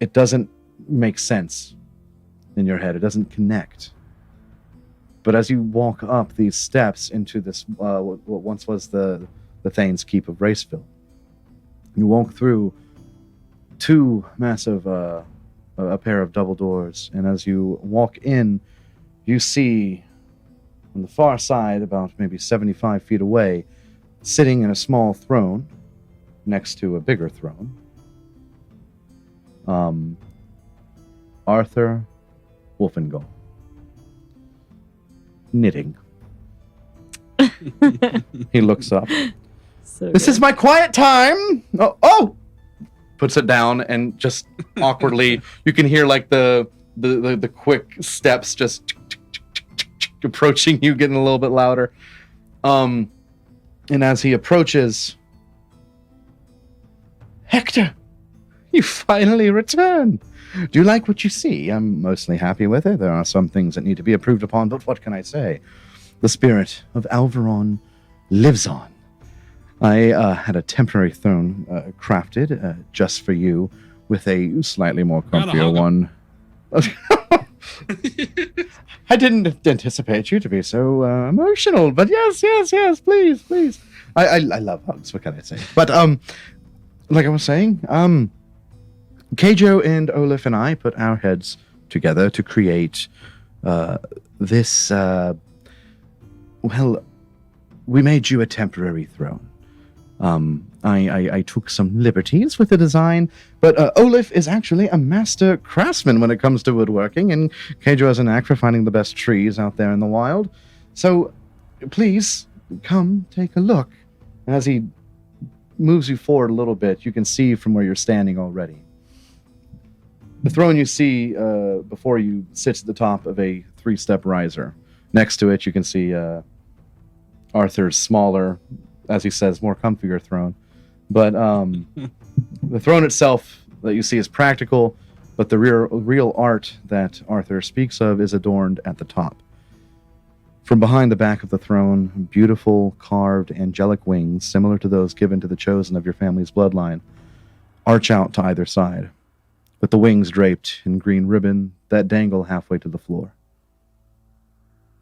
it doesn't make sense in your head. It doesn't connect. But as you walk up these steps into this, what once was the Thane's Keep of Raceville, you walk through two massive, a pair of double doors, and as you walk in, you see on the far side, about maybe 75 feet away, sitting in a small throne next to a bigger throne, Arthur Wolfengold, knitting. He looks up. So This good. is my quiet time. Oh! Puts it down and just awkwardly, you can hear like the quick steps just approaching you, getting a little bit louder. And as he approaches, Hector, you finally return. Do you like what you see? I'm mostly happy with it. There are some things that need to be improved upon, but what can I say? The spirit of Alvaron lives on. I had a temporary throne crafted just for you with a slightly more Gotta comfier hug him. one. I didn't anticipate you to be so emotional, but yes, please. I love hugs, what can I say? But like I was saying, Keijo and Olaf and I put our heads together to create this, well, we made you a temporary throne. I took some liberties with the design, but Olaf is actually a master craftsman when it comes to woodworking, and Keijo has a knack for finding the best trees out there in the wild. So, please, come take a look. And as he moves you forward a little bit, you can see from where you're standing already. The throne you see before you sits at the top of a 3-step riser. Next to it, you can see Arthur's smaller, as he says, more comfier throne. But the throne itself that you see is practical, but the real art that Arthur speaks of is adorned at the top. From behind the back of the throne, beautiful carved angelic wings, similar to those given to the chosen of your family's bloodline, arch out to either side, with the wings draped in green ribbon that dangle halfway to the floor.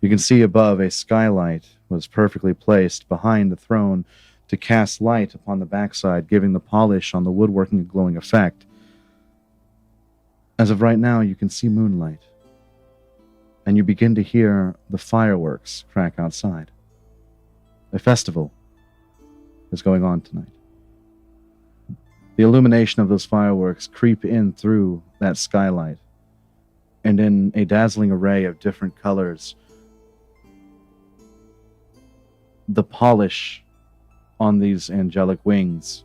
You can see above a skylight was perfectly placed behind the throne to cast light upon the backside, giving the polish on the woodworking a glowing effect. As of right now, you can see moonlight. and you begin to hear the fireworks crack outside. A festival is going on tonight. The illumination of those fireworks creep in through that skylight, and in a dazzling array of different colors, the polish on these angelic wings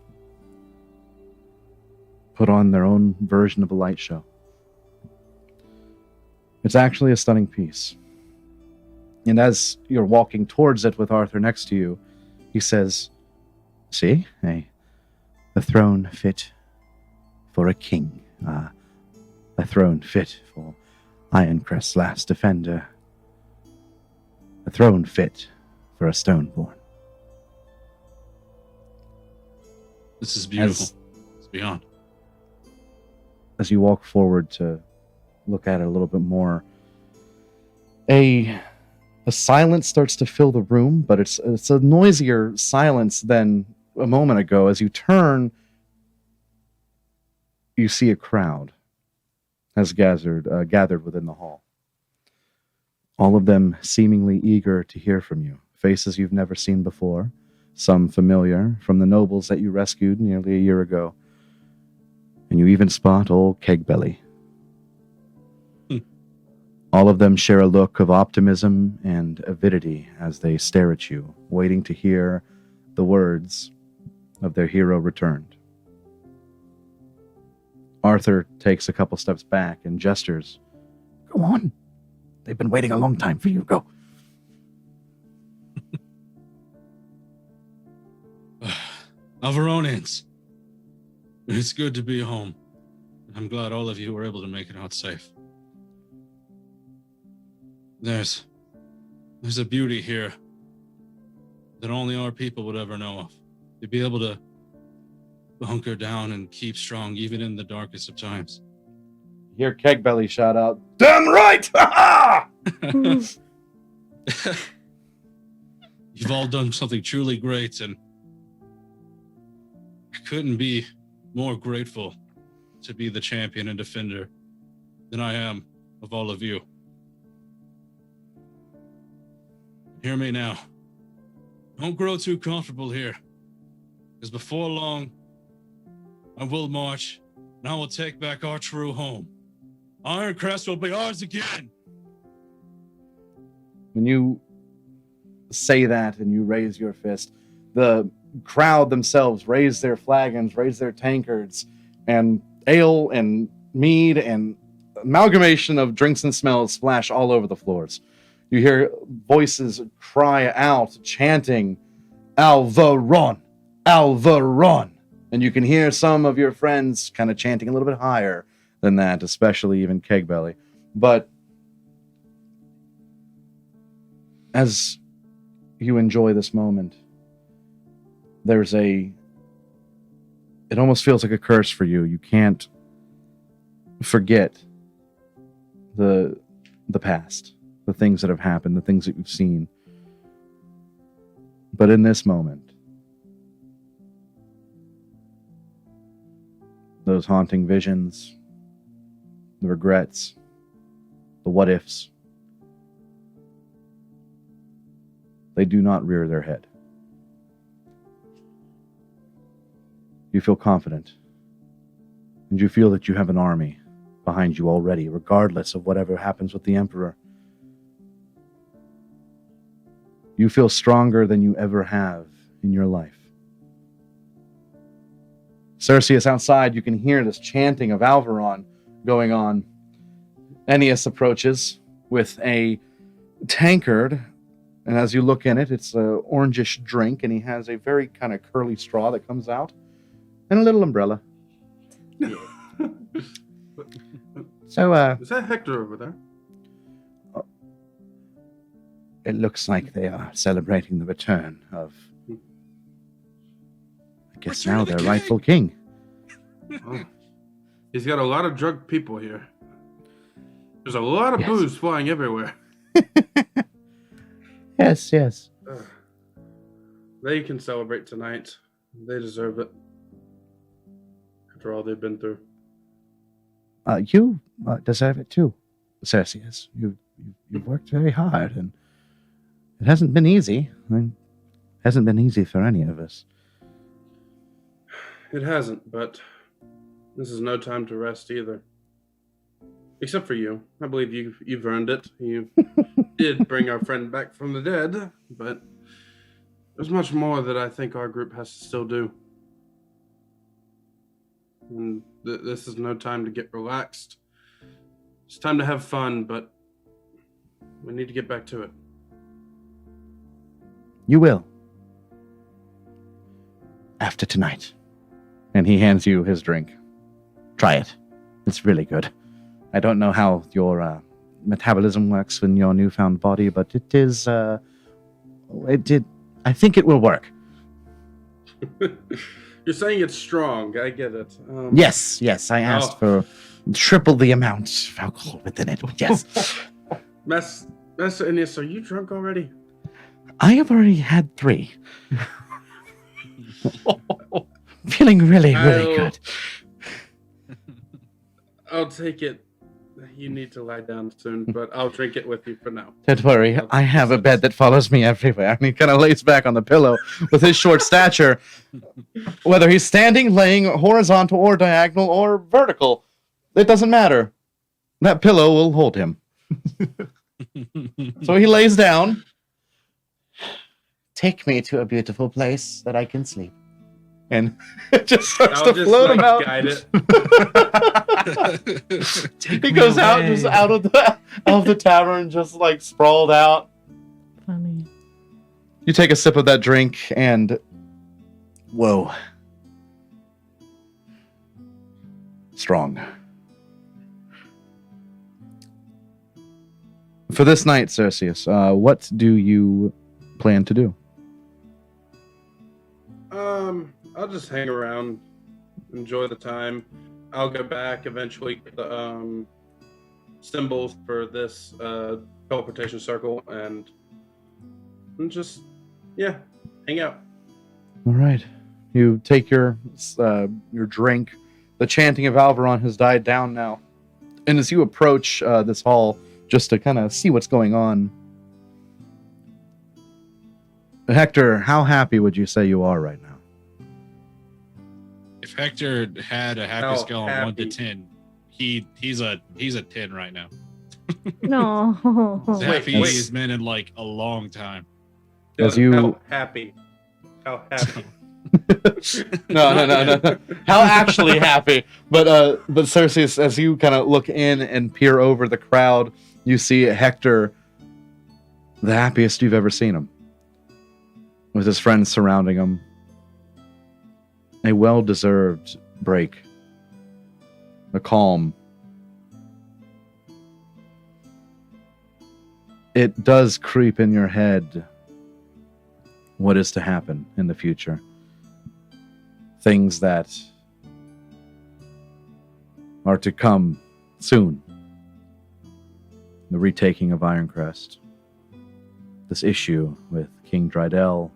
put on their own version of a light show. It's actually a stunning piece. And as you're walking towards it with Arthur next to you, he says, "See, a throne fit for a king. A throne fit for Ironcrest's last defender. A throne fit for a Stoneborn." This is beautiful. It's beyond. As you walk forward to look at it a little bit more, a silence starts to fill the room, but it's a noisier silence than a moment ago. As you turn, you see a crowd has gathered within the hall. All of them seemingly eager to hear from you. Faces you've never seen before, some familiar from the nobles that you rescued nearly a year ago. And you even spot old Kegbelly. All of them share a look of optimism and avidity as they stare at you, waiting to hear the words of their hero returned. Arthur takes a couple steps back and gestures. "Go on. They've been waiting a long time for you. Go." Alvaronians, it's good to be home. I'm glad all of you were able to make it out safe. There's a beauty here that only our people would ever know of. To be able to hunker down and keep strong even in the darkest of times. You hear Kegbelly shout out, "Damn right! Ha You've all done something truly great, and I couldn't be more grateful to be the champion and defender than I am of all of you. Hear me now. Don't grow too comfortable here, because before long, I will march, and I will take back our true home. Ironcrest will be ours again." When you say that and you raise your fist, the crowd themselves raise their flagons, raise their tankards, and ale and mead and amalgamation of drinks and smells splash all over the floors. You hear voices cry out, chanting, "Alvaron! Alvaron!" And you can hear some of your friends kind of chanting a little bit higher than that, especially even Kegbelly. But as you enjoy this moment, it almost feels like a curse for you. You can't forget the past, the things that have happened, the things that you've seen. But in this moment, those haunting visions, the regrets, the what ifs, they do not rear their head. You feel confident, and you feel that you have an army behind you already, regardless of whatever happens with the Emperor. You feel stronger than you ever have in your life. Cerseus, outside, you can hear this chanting of Alvaron going on. Ennius approaches with a tankard, and as you look in it, it's an orangish drink, and he has a very kind of curly straw that comes out, and a little umbrella. So, Is that Hector over there? it looks like they are celebrating the return of, I guess Return now of the their king! rightful king. Oh. He's got a lot of drunk people here. There's a lot of Yes. booze flying everywhere. Yes, yes. They can celebrate tonight. They deserve it. After all they've been through. You deserve it too, Cerseus. You've you've worked very hard, and it hasn't been easy. I mean, it hasn't been easy for any of us. It hasn't, but this is no time to rest either. Except for you. I believe you've earned it. You did bring our friend back from the dead, but there's much more that I think our group has to still do. And this is no time to get relaxed. It's time to have fun, but we need to get back to it. You will. After tonight. And he hands you his drink. Try it. It's really good. I don't know how your metabolism works in your newfound body, but it is, I think it will work. You're saying it's strong. I get it. Yes. I asked for triple the amount of alcohol within it. Yes. Master Aeneas, are you drunk already? I have already had 3. Feeling really good. I'll take it. You need to lie down soon, but I'll drink it with you for now. Don't worry, I have a bed that follows me everywhere. And he kind of lays back on the pillow with his short stature. Whether he's standing, laying horizontal or diagonal or vertical, it doesn't matter. That pillow will hold him. So he lays down. Take me to a beautiful place that I can sleep. And it just starts to float him out. Guide it. He goes out just out of the tavern, just like sprawled out. Funny. You take a sip of that drink and whoa. Strong. For this night, Cerseus, what do you plan to do? I'll just hang around, enjoy the time. I'll go back eventually, get the symbols for this teleportation circle, and just hang out. All right, you take your drink. The chanting of Alvaron has died down now, and as you approach this hall, just to kind of see what's going on, Hector, how happy would you say you are right now? If Hector had a happy scale on 1 to 10, he's a 10 right now. No. The happiest he's been in like a long time. As you How happy. No. How actually happy. But Cerseus, as you kind of look in and peer over the crowd, you see Hector, the happiest you've ever seen him, with his friends surrounding him. A well-deserved break. A calm. It does creep in your head what is to happen in the future. Things that are to come soon. The retaking of Ironcrest. This issue with King Drydell,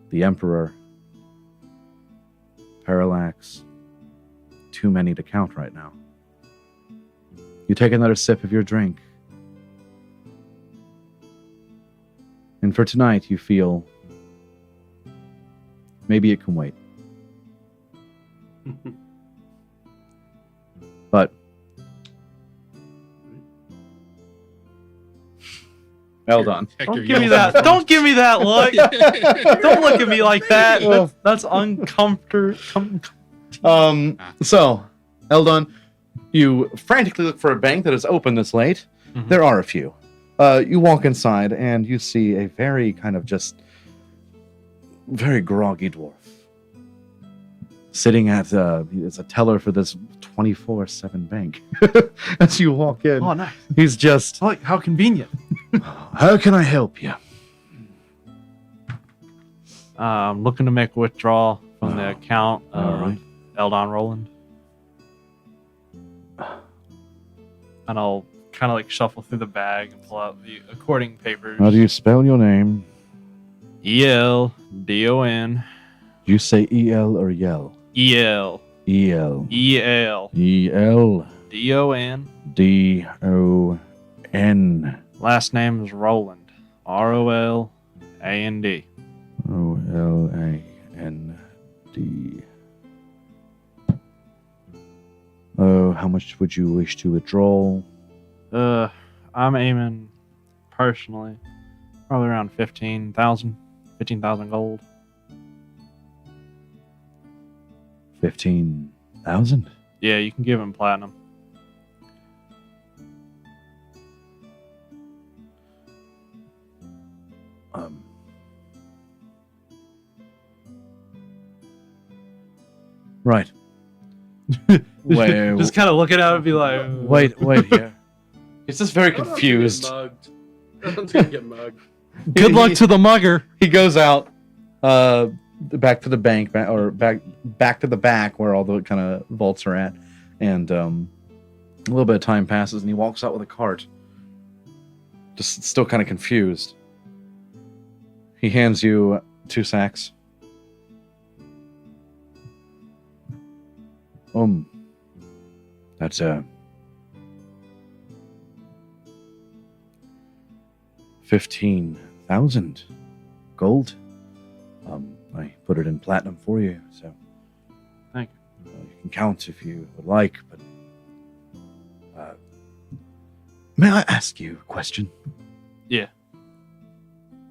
the Emperor, Parallax. Too many to count right now. You take another sip of your drink. And for tonight, you feel maybe it can wait. But Eldon. Don't give me that. Don't give me that look. Don't look at me like that. That's uncomfortable. So, Eldon, you frantically look for a bank that is open this late. Mm-hmm. There are a few. You walk inside and you see a very kind of just very groggy dwarf sitting at as a teller for this 24/7 bank. As you walk in, oh nice. He's just like, how convenient. How can I help you? I'm looking to make a withdrawal from the account of right. Eldon Roland. And I'll kind of like shuffle through the bag and pull out the according papers. How do you spell your name? E-L-D-O-N. Do you say E-L or Yell? E-L. E-L. E-L. E-L. D-O-N. D-O-N. N. Last name is Roland. R-O-L-A-N-D. O-L-A-N-D. Oh, how much would you wish to withdraw? I'm aiming personally probably around 15,000 gold. 15,000? Yeah, you can give him platinum. Right. Wait, Just kind of looking at it and be like, wait here. He's just very I don't confused. Get mugged. I don't think I get mugged. Good luck to the mugger. He goes out, back to the bank, back to the back where all the kind of vaults are at, and a little bit of time passes, and he walks out with a cart, just still kind of confused. He hands you 2 sacks. That's 15,000 gold. I put it in platinum for you, so Thank you can count if you would like. But may I ask you a question? Yeah.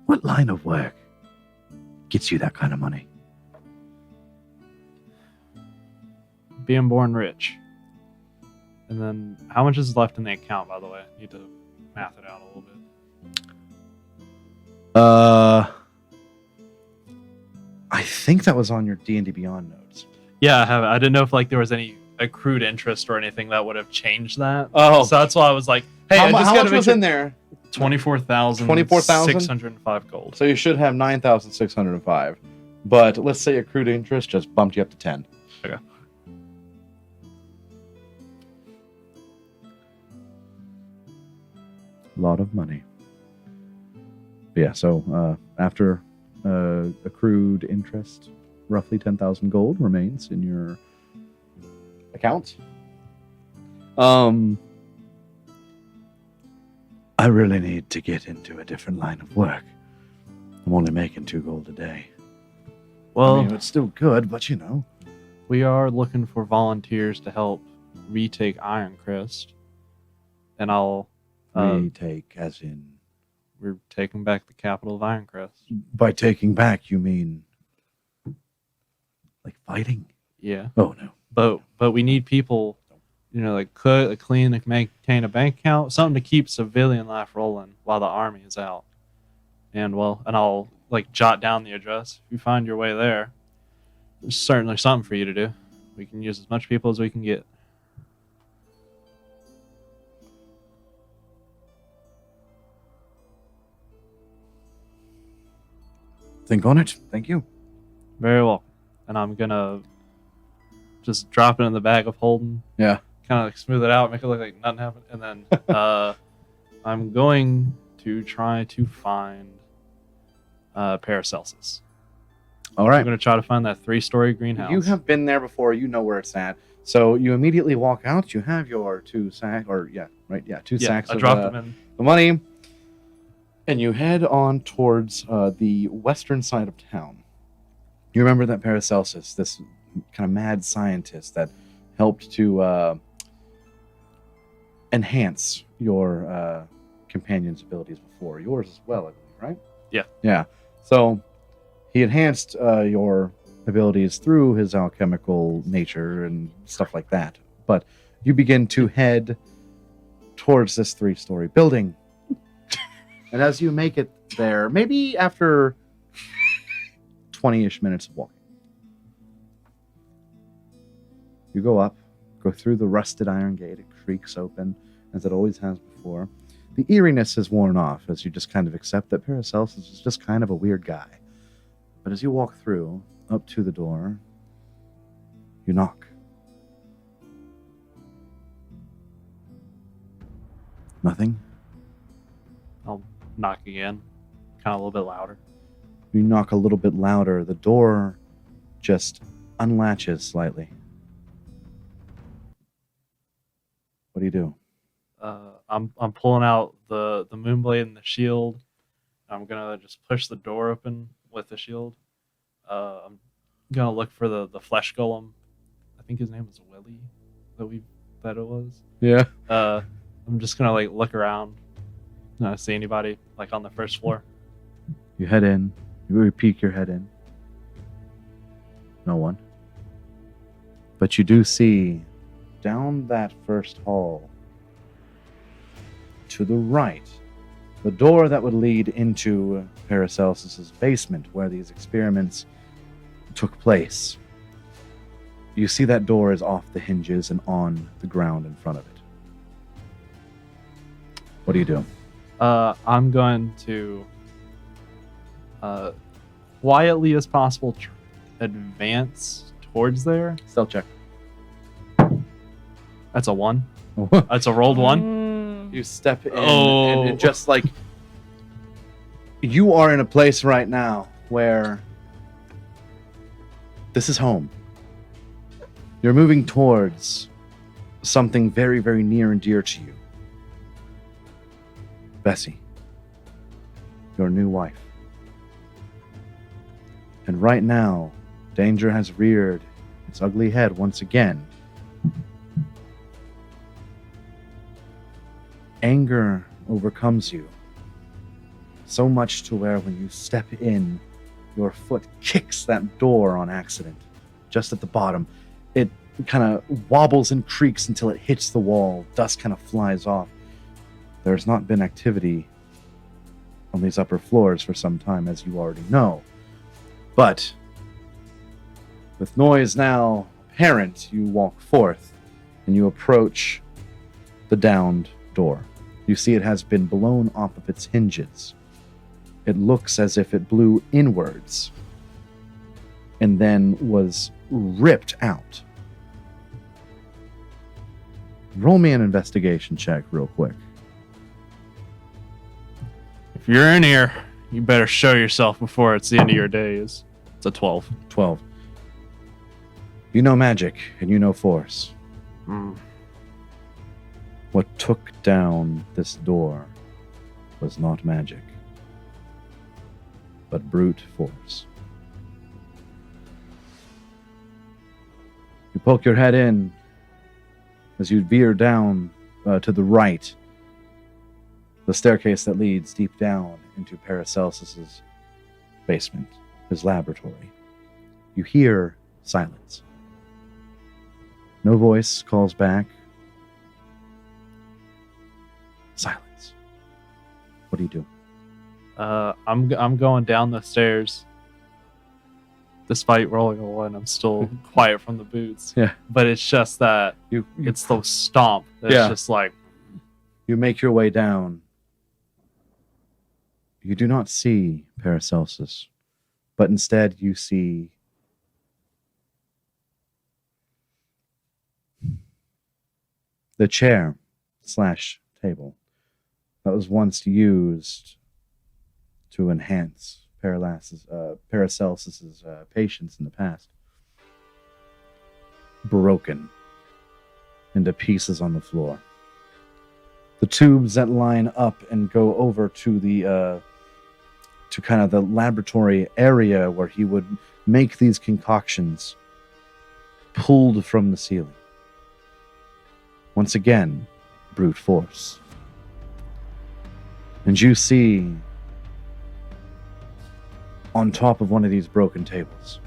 What line of work gets you that kind of money? Being born rich. And then, how much is left in the account, by the way? Need to math it out a little bit. I think that was on your D&D Beyond notes. Yeah, I have it. I didn't know if there was any accrued interest or anything that would have changed that. Oh. So that's why I was like, hey, how I just much got to was in there? 24,605 gold. So you should have 9,605. But let's say accrued interest just bumped you up to 10. Okay. A lot of money. But yeah, so after accrued interest, roughly 10,000 gold remains in your account. I really need to get into a different line of work. I'm only making 2 gold a day. Well, I mean, it's still good, but you know. we are looking for volunteers to help retake Ironcrest. And I'll... Retake, as in... We're taking back the capital of Ironcrest. By taking back, you mean... like fighting? Yeah. Oh, no. But we need people, cook, clean, maintain a bank account, something to keep civilian life rolling while the army is out. And I'll jot down the address. If you find your way there, there's certainly something for you to do. We can use as much people as we can get. Think on it. Thank you. Very well. And I'm gonna just drop it in the bag of holding. Yeah. Kind of smooth it out, make it look like nothing happened, and then I'm going to try to find Paracelsus. All right. I'm going to try to find that 3-story greenhouse. You have been there before. You know where it's at. So you immediately walk out. You have your 2 sacks, two sacks I of dropped them in. the money. And you head on towards the western side of town. You remember that Paracelsus, this kind of mad scientist that helped to enhance your companion's abilities before. Yours as well, I believe, right? Yeah. Yeah. So he enhanced your abilities through his alchemical nature and stuff like that. But you begin to head towards this 3-story building. And as you make it there, maybe after 20-ish minutes of walking, you go up, go through the rusted iron gate. It creaks open, as it always has before. The eeriness has worn off as you just kind of accept that Paracelsus is just kind of a weird guy. But as you walk through, up to the door, you knock. Nothing? I'll knock again, kind of a little bit louder. You knock a little bit louder. The door just unlatches slightly. What do you do? I'm pulling out the moonblade and the shield. I'm gonna just push the door open with the shield. I'm gonna look for the flesh golem. I think his name was Willie. That it was. Yeah. I'm just gonna like look around. Not see anybody like on the first floor. You head in. You peek your head in. No one. But you do see down that first hall to the right, the door that would lead into Paracelsus's basement where these experiments took place. You see that door is off the hinges and on the ground in front of it. What do you do? I'm going to quietly as possible advance towards there. Stealth check. That's a 1. That's a rolled 1. You step in and it just like you are in a place right now where this is home. You're moving towards something very, very near and dear to you. Bessie, your new wife. And right now, danger has reared its ugly head once again. Anger overcomes you. So much to where when you step in, your foot kicks that door on accident. Just at the bottom, it kind of wobbles and creaks until it hits the wall. Dust kind of flies off. There's not been activity on these upper floors for some time, as you already know. But with noise now apparent, you walk forth and you approach the downed door. You see it has been blown off of its hinges. It looks as if it blew inwards and then was ripped out. Roll me an investigation check real quick. If you're in here, you better show yourself before it's the end of your days. It's a 12. 12. You know magic and you know force. What took down this door was not magic, but brute force. You poke your head in as you veer down to the right, the staircase that leads deep down into Paracelsus's basement, his laboratory. You hear silence. No voice calls back. Silence. What do you do? I'm going down the stairs. Despite rolling a 1, I'm still quiet from the boots. Yeah. But it's just that it's the stomp. That's just like... You make your way down. You do not see Paracelsus, but instead you see the chair / table that was once used to enhance Paracelsus's patience in the past. Broken into pieces on the floor. The tubes that line up and go over to the to kind of the laboratory area where he would make these concoctions pulled from the ceiling. Once again, brute force. And you see on top of one of these broken tables,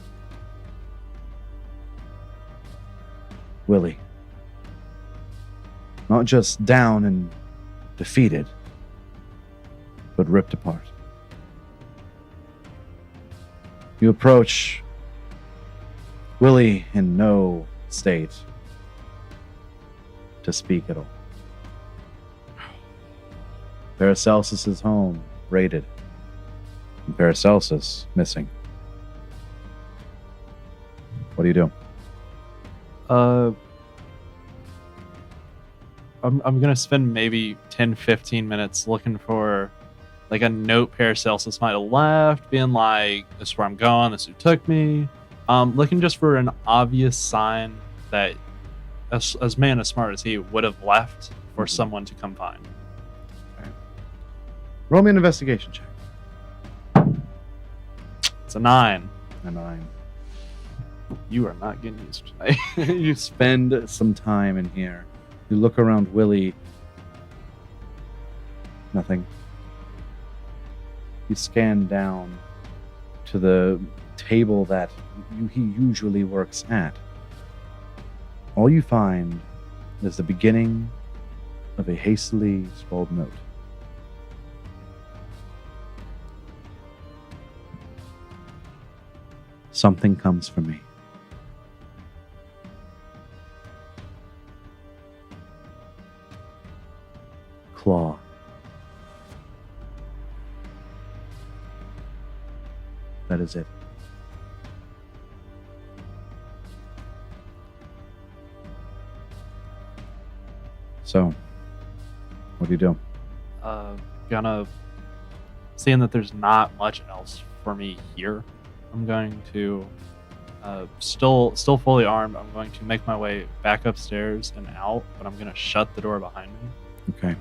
Willie. Not just down and defeated, but ripped apart. You approach Willie in no state to speak at all. Paracelsus's home raided, and Paracelsus missing. What do you do? I'm gonna spend maybe 10-15 minutes looking for like a note Paracelsus might have left, being like, this is where I'm going, this is who took me. Looking just for an obvious sign that a man as smart as he would have left for Mhm. someone to come find. Roll me an investigation check. It's a 9. A 9. You are not getting used tonight. You spend some time in here. You look around Willie. Nothing. You scan down to the table that he usually works at. All you find is the beginning of a hastily scrawled note. Something comes for me. Claw. That is it. So, what do you do? Gonna, seeing that there's not much else for me here, I'm going to, still fully armed, I'm going to make my way back upstairs and out, but I'm gonna shut the door behind me. Okay.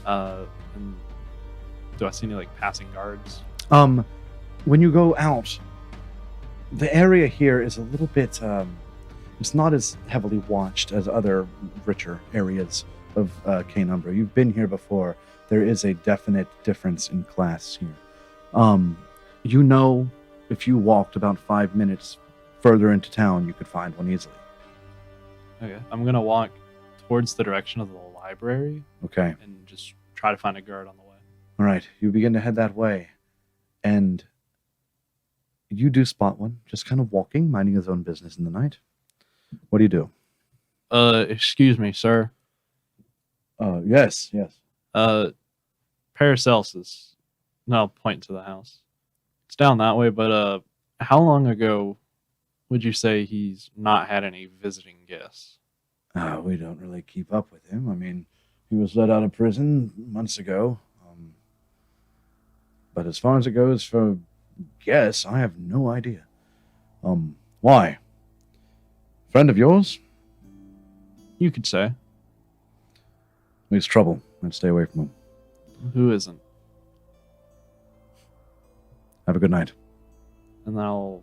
And do I see any like passing guards? When you go out, the area here is a little bit, it's not as heavily watched as other richer areas of Canumbra. You've been here before. There is a definite difference in class here. You know, if you walked about 5 minutes further into town, you could find one easily. Okay, I'm gonna walk towards the direction of the library Okay. and just try to find a guard on the way. All right. You begin to head that way, and you do spot one, just kind of walking, minding his own business in the night. What do you do? Excuse me, sir. Yes. Paracelsus. No, I'll point to the house. It's down that way, but how long ago would you say he's not had any visiting guests? We don't really keep up with him. I mean, he was let out of prison months ago. But as far as it goes for guests, I have no idea. Why? Friend of yours? You could say. He's trouble. I'd stay away from him. Who isn't? Have a good night. And then I'll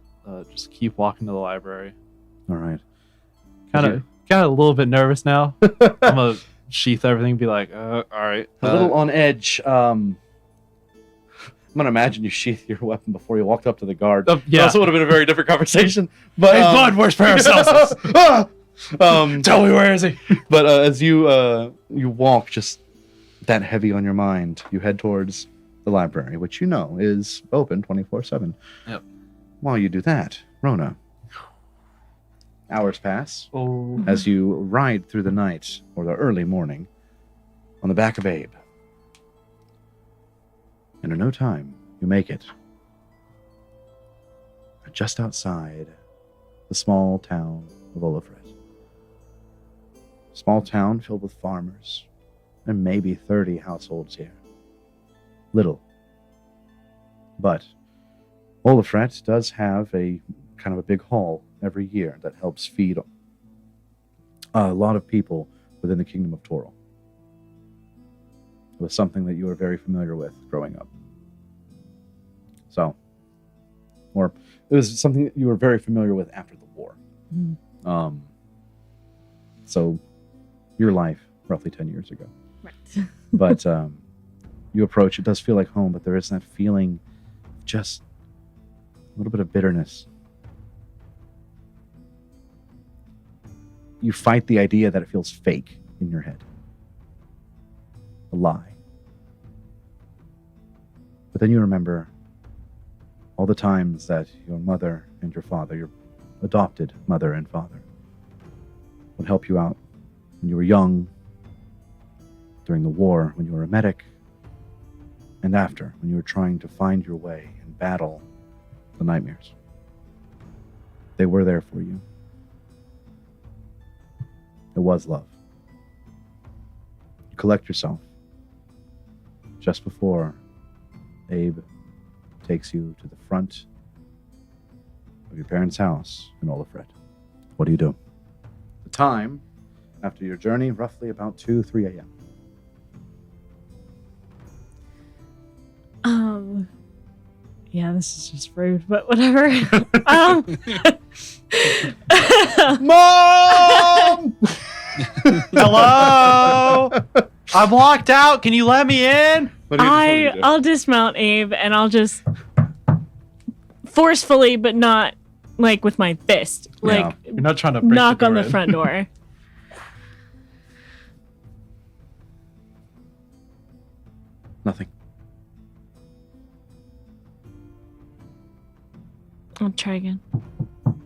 just keep walking to the library. All right. Kind of a little bit nervous now. I'm gonna sheath everything and be like, all right. A little on edge. I'm gonna imagine you sheath your weapon before you walked up to the guard. Yeah. That also would have been a very different conversation. But Hey, bud, where's Paracelsus? Tell me, where is he? But as you walk, just that heavy on your mind, you head towards the library, which you know is open 24/7. Yep. While you do that, Rona, hours pass Oh. as you ride through the night or the early morning on the back of Abe. And in no time, you make it just outside the small town of Olafred. Small town filled with farmers and maybe 30 households here. Little. But Olafred does have a kind of a big hall every year that helps feed a lot of people within the kingdom of Toril. It was something that you were very familiar with growing up. So, or it was something that you were very familiar with after the war. So, your life, roughly 10 years ago. Right. But you approach, it does feel like home, but there is that feeling of just a little bit of bitterness. You fight the idea that it feels fake in your head. A lie. But then you remember all the times that your mother and your father, your adopted mother and father, would help you out when you were young, during the war, when you were a medic, and after, when you were trying to find your way and battle the nightmares. They were there for you. It was love. You collect yourself just before Abe takes you to the front of your parents' house in Olafred. What do you do? The time after your journey, roughly about 2-3 a.m. Yeah, this is just rude, but whatever. Mom! Hello? I'm locked out. Can you let me in? I'll dismount Abe and I'll just forcefully, but not like with my fist, like You're not trying to break knock on the in. front door. Nothing. I'll try again. A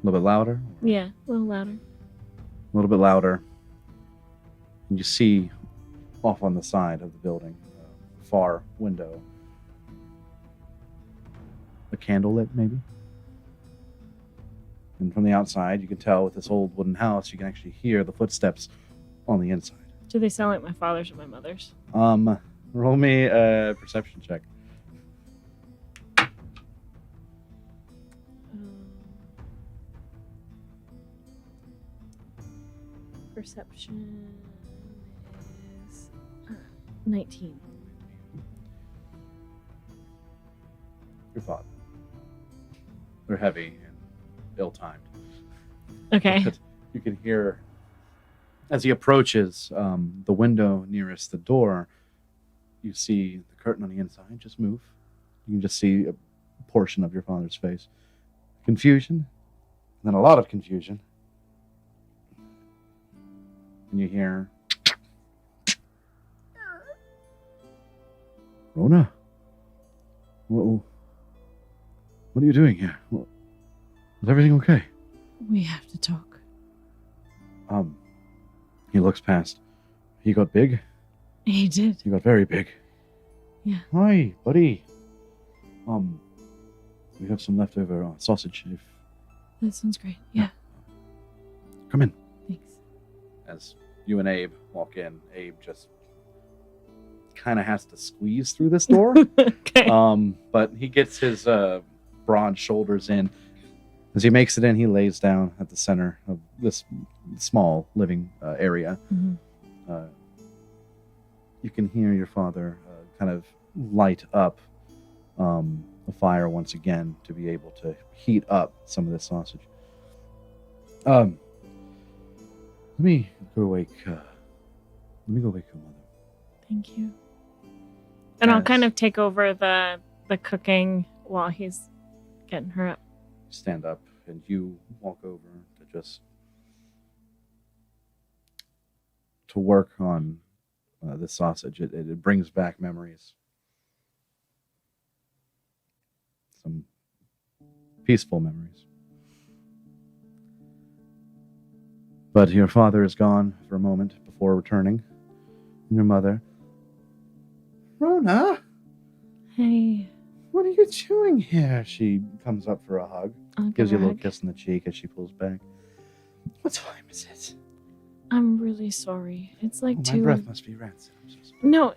little bit louder. Yeah, a little louder. A little bit louder. And you see off on the side of the building, far window, a candle lit maybe. And from the outside, you can tell with this old wooden house, you can actually hear the footsteps on the inside. Do they sound like my father's or my mother's? Roll me a perception check. Perception is 19. Your father. They're heavy and ill-timed. Okay. But you can hear, as he approaches the window nearest the door, you see the curtain on the inside just move. You can just see a portion of your father's face. Confusion, and then a lot of confusion. And you hear, Rona? What are you doing here? Is everything okay? We have to talk. He looks past. He got big? He did. He got very big. Yeah. Hi, buddy. We have some leftover sausage. If That sounds great. Yeah. come in. Thanks. As you and Abe walk in, Abe just kind of has to squeeze through this door. Okay. But he gets his broad shoulders in. As he makes it in, he lays down at the center of this small living area. Mm-hmm. You can hear your father kind of light up the fire once again to be able to heat up some of this sausage. Let me go wake your mother. Thank you. And I'll Yes. kind of take over the cooking while he's getting her up. Stand up and you walk over to work on this sausage. It brings back memories. Some peaceful memories. But your father is gone for a moment before returning. And your mother, Rona, Hey, what are you doing here? She comes up for a hug. I'll give Gives you her a a little hug. kiss on the cheek as she pulls back. What time is it? I'm really sorry. It's like Oh, my breath must be rancid. I'm so sorry. No.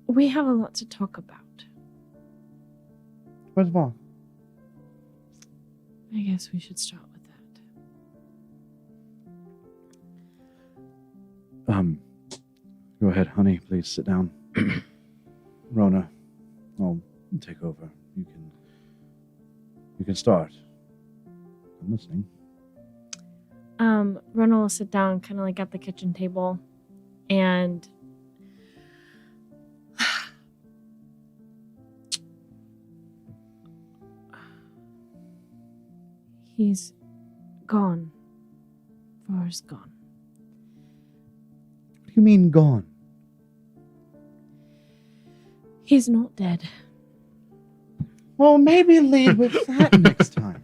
We have a lot to talk about. Where's Mom? I guess we should start with that. Go ahead, honey. Please sit down. Rona, I'll take over. You can start. I'm listening. Ronald will sit down kind of like at the kitchen table and He's gone. Var's gone. What do you mean gone? He's not dead. Well, maybe lead with that next time.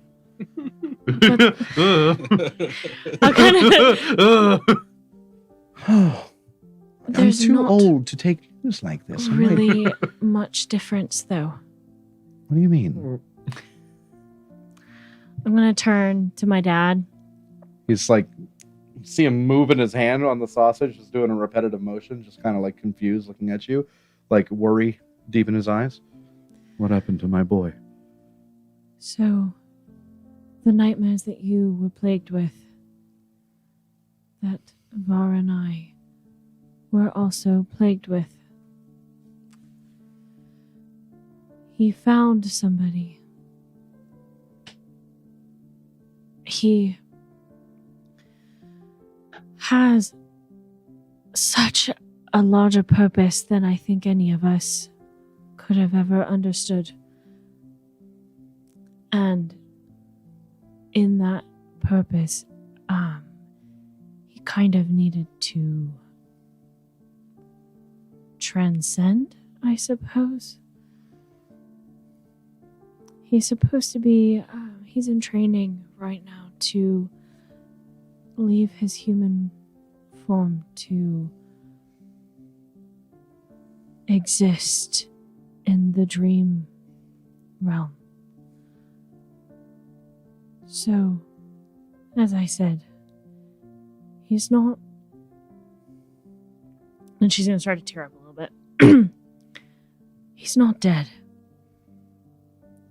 I'll kind of I'm There's too not old to take news like this. I'm like, really much difference, though. what do you mean? I'm gonna turn to my dad. He's like, you see him moving his hand on the sausage, just doing a repetitive motion, just kind of like confused, looking at you, like worry deep in his eyes. What happened to my boy? So, the nightmares that you were plagued with, that Var and I were also plagued with. He found somebody. He has such a larger purpose than I think any of us could have ever understood. And in that purpose, he kind of needed to transcend, I suppose. He's supposed to be, he's in training right now to leave his human form to exist in the dream realm. So, as I said, he's not... And she's going to start to tear up a little bit. He's not dead.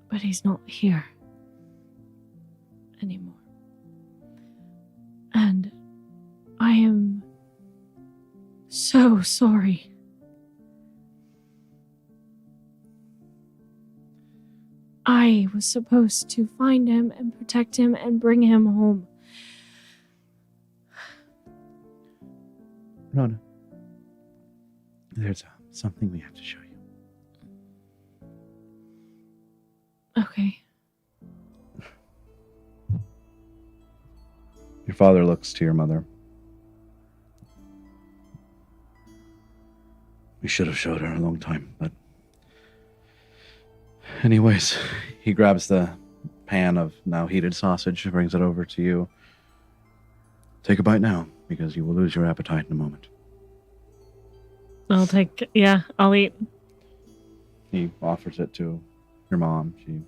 But he's not here anymore. And I am so sorry. I was supposed to find him and protect him and bring him home. Rona, there's something we have to show you. Okay. Your father looks to your mother. We should have showed her a long time, but... Anyways, he grabs the pan of now heated sausage and brings it over to you. Take a bite now, because you will lose your appetite in a moment. I'll eat. He offers it to your mom. And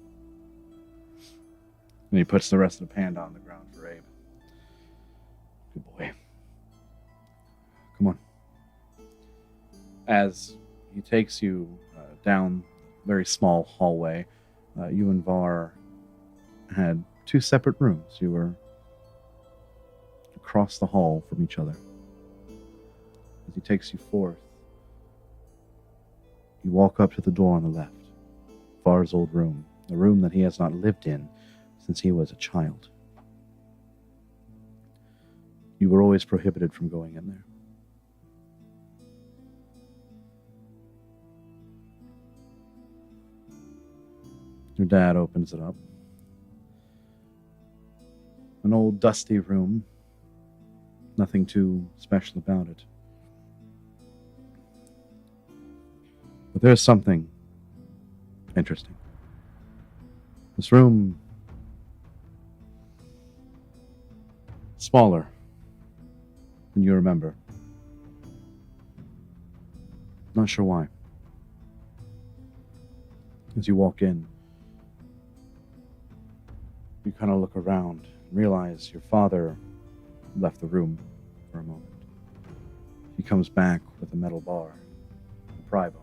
he puts the rest of the pan down on the ground for Abe. Good boy. Come on. As he takes you down a very small hallway, you and Var had two separate rooms. You were across the hall from each other. As he takes you forth, you walk up to the door on the left. Var's old room, a room that he has not lived in since he was a child. You were always prohibited from going in there. Your dad opens it up. An old dusty room. Nothing too special about it. But there's something interesting. This room, smaller than you remember. Not sure why. As you walk in, you kind of look around and realize your father left the room for a moment. He comes back with a metal bar, a pry bar.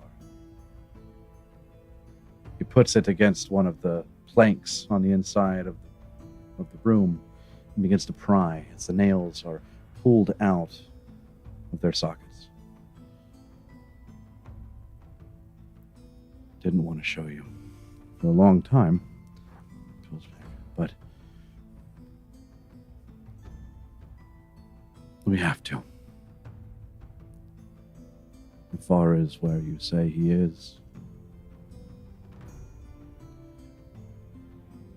He puts it against one of the planks on the inside of the room and begins to pry as the nails are pulled out of their sockets. Didn't want to show you for a long time, but we have to. As far as where you say he is,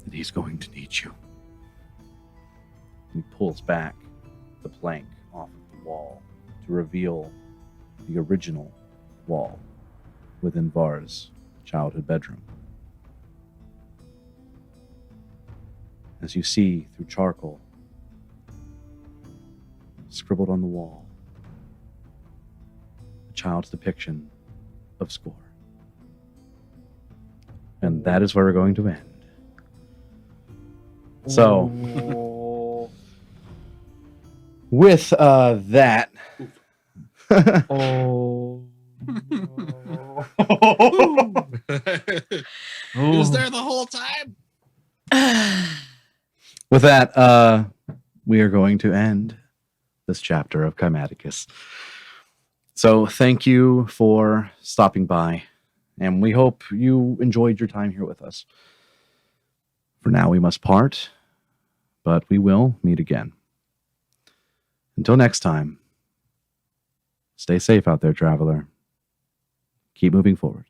and he's going to need you. He pulls back the plank off of the wall to reveal the original wall within Var's childhood bedroom. As you see through charcoal, scribbled on the wall, a child's depiction of Score. And that is where we're going to end. So, with that, He was there the whole time. with that, we are going to end this chapter of Kymaticus. So thank you for stopping by, and we hope you enjoyed your time here with us. For now, we must part, but we will meet again. Until next time, stay safe out there, traveler. Keep moving forward.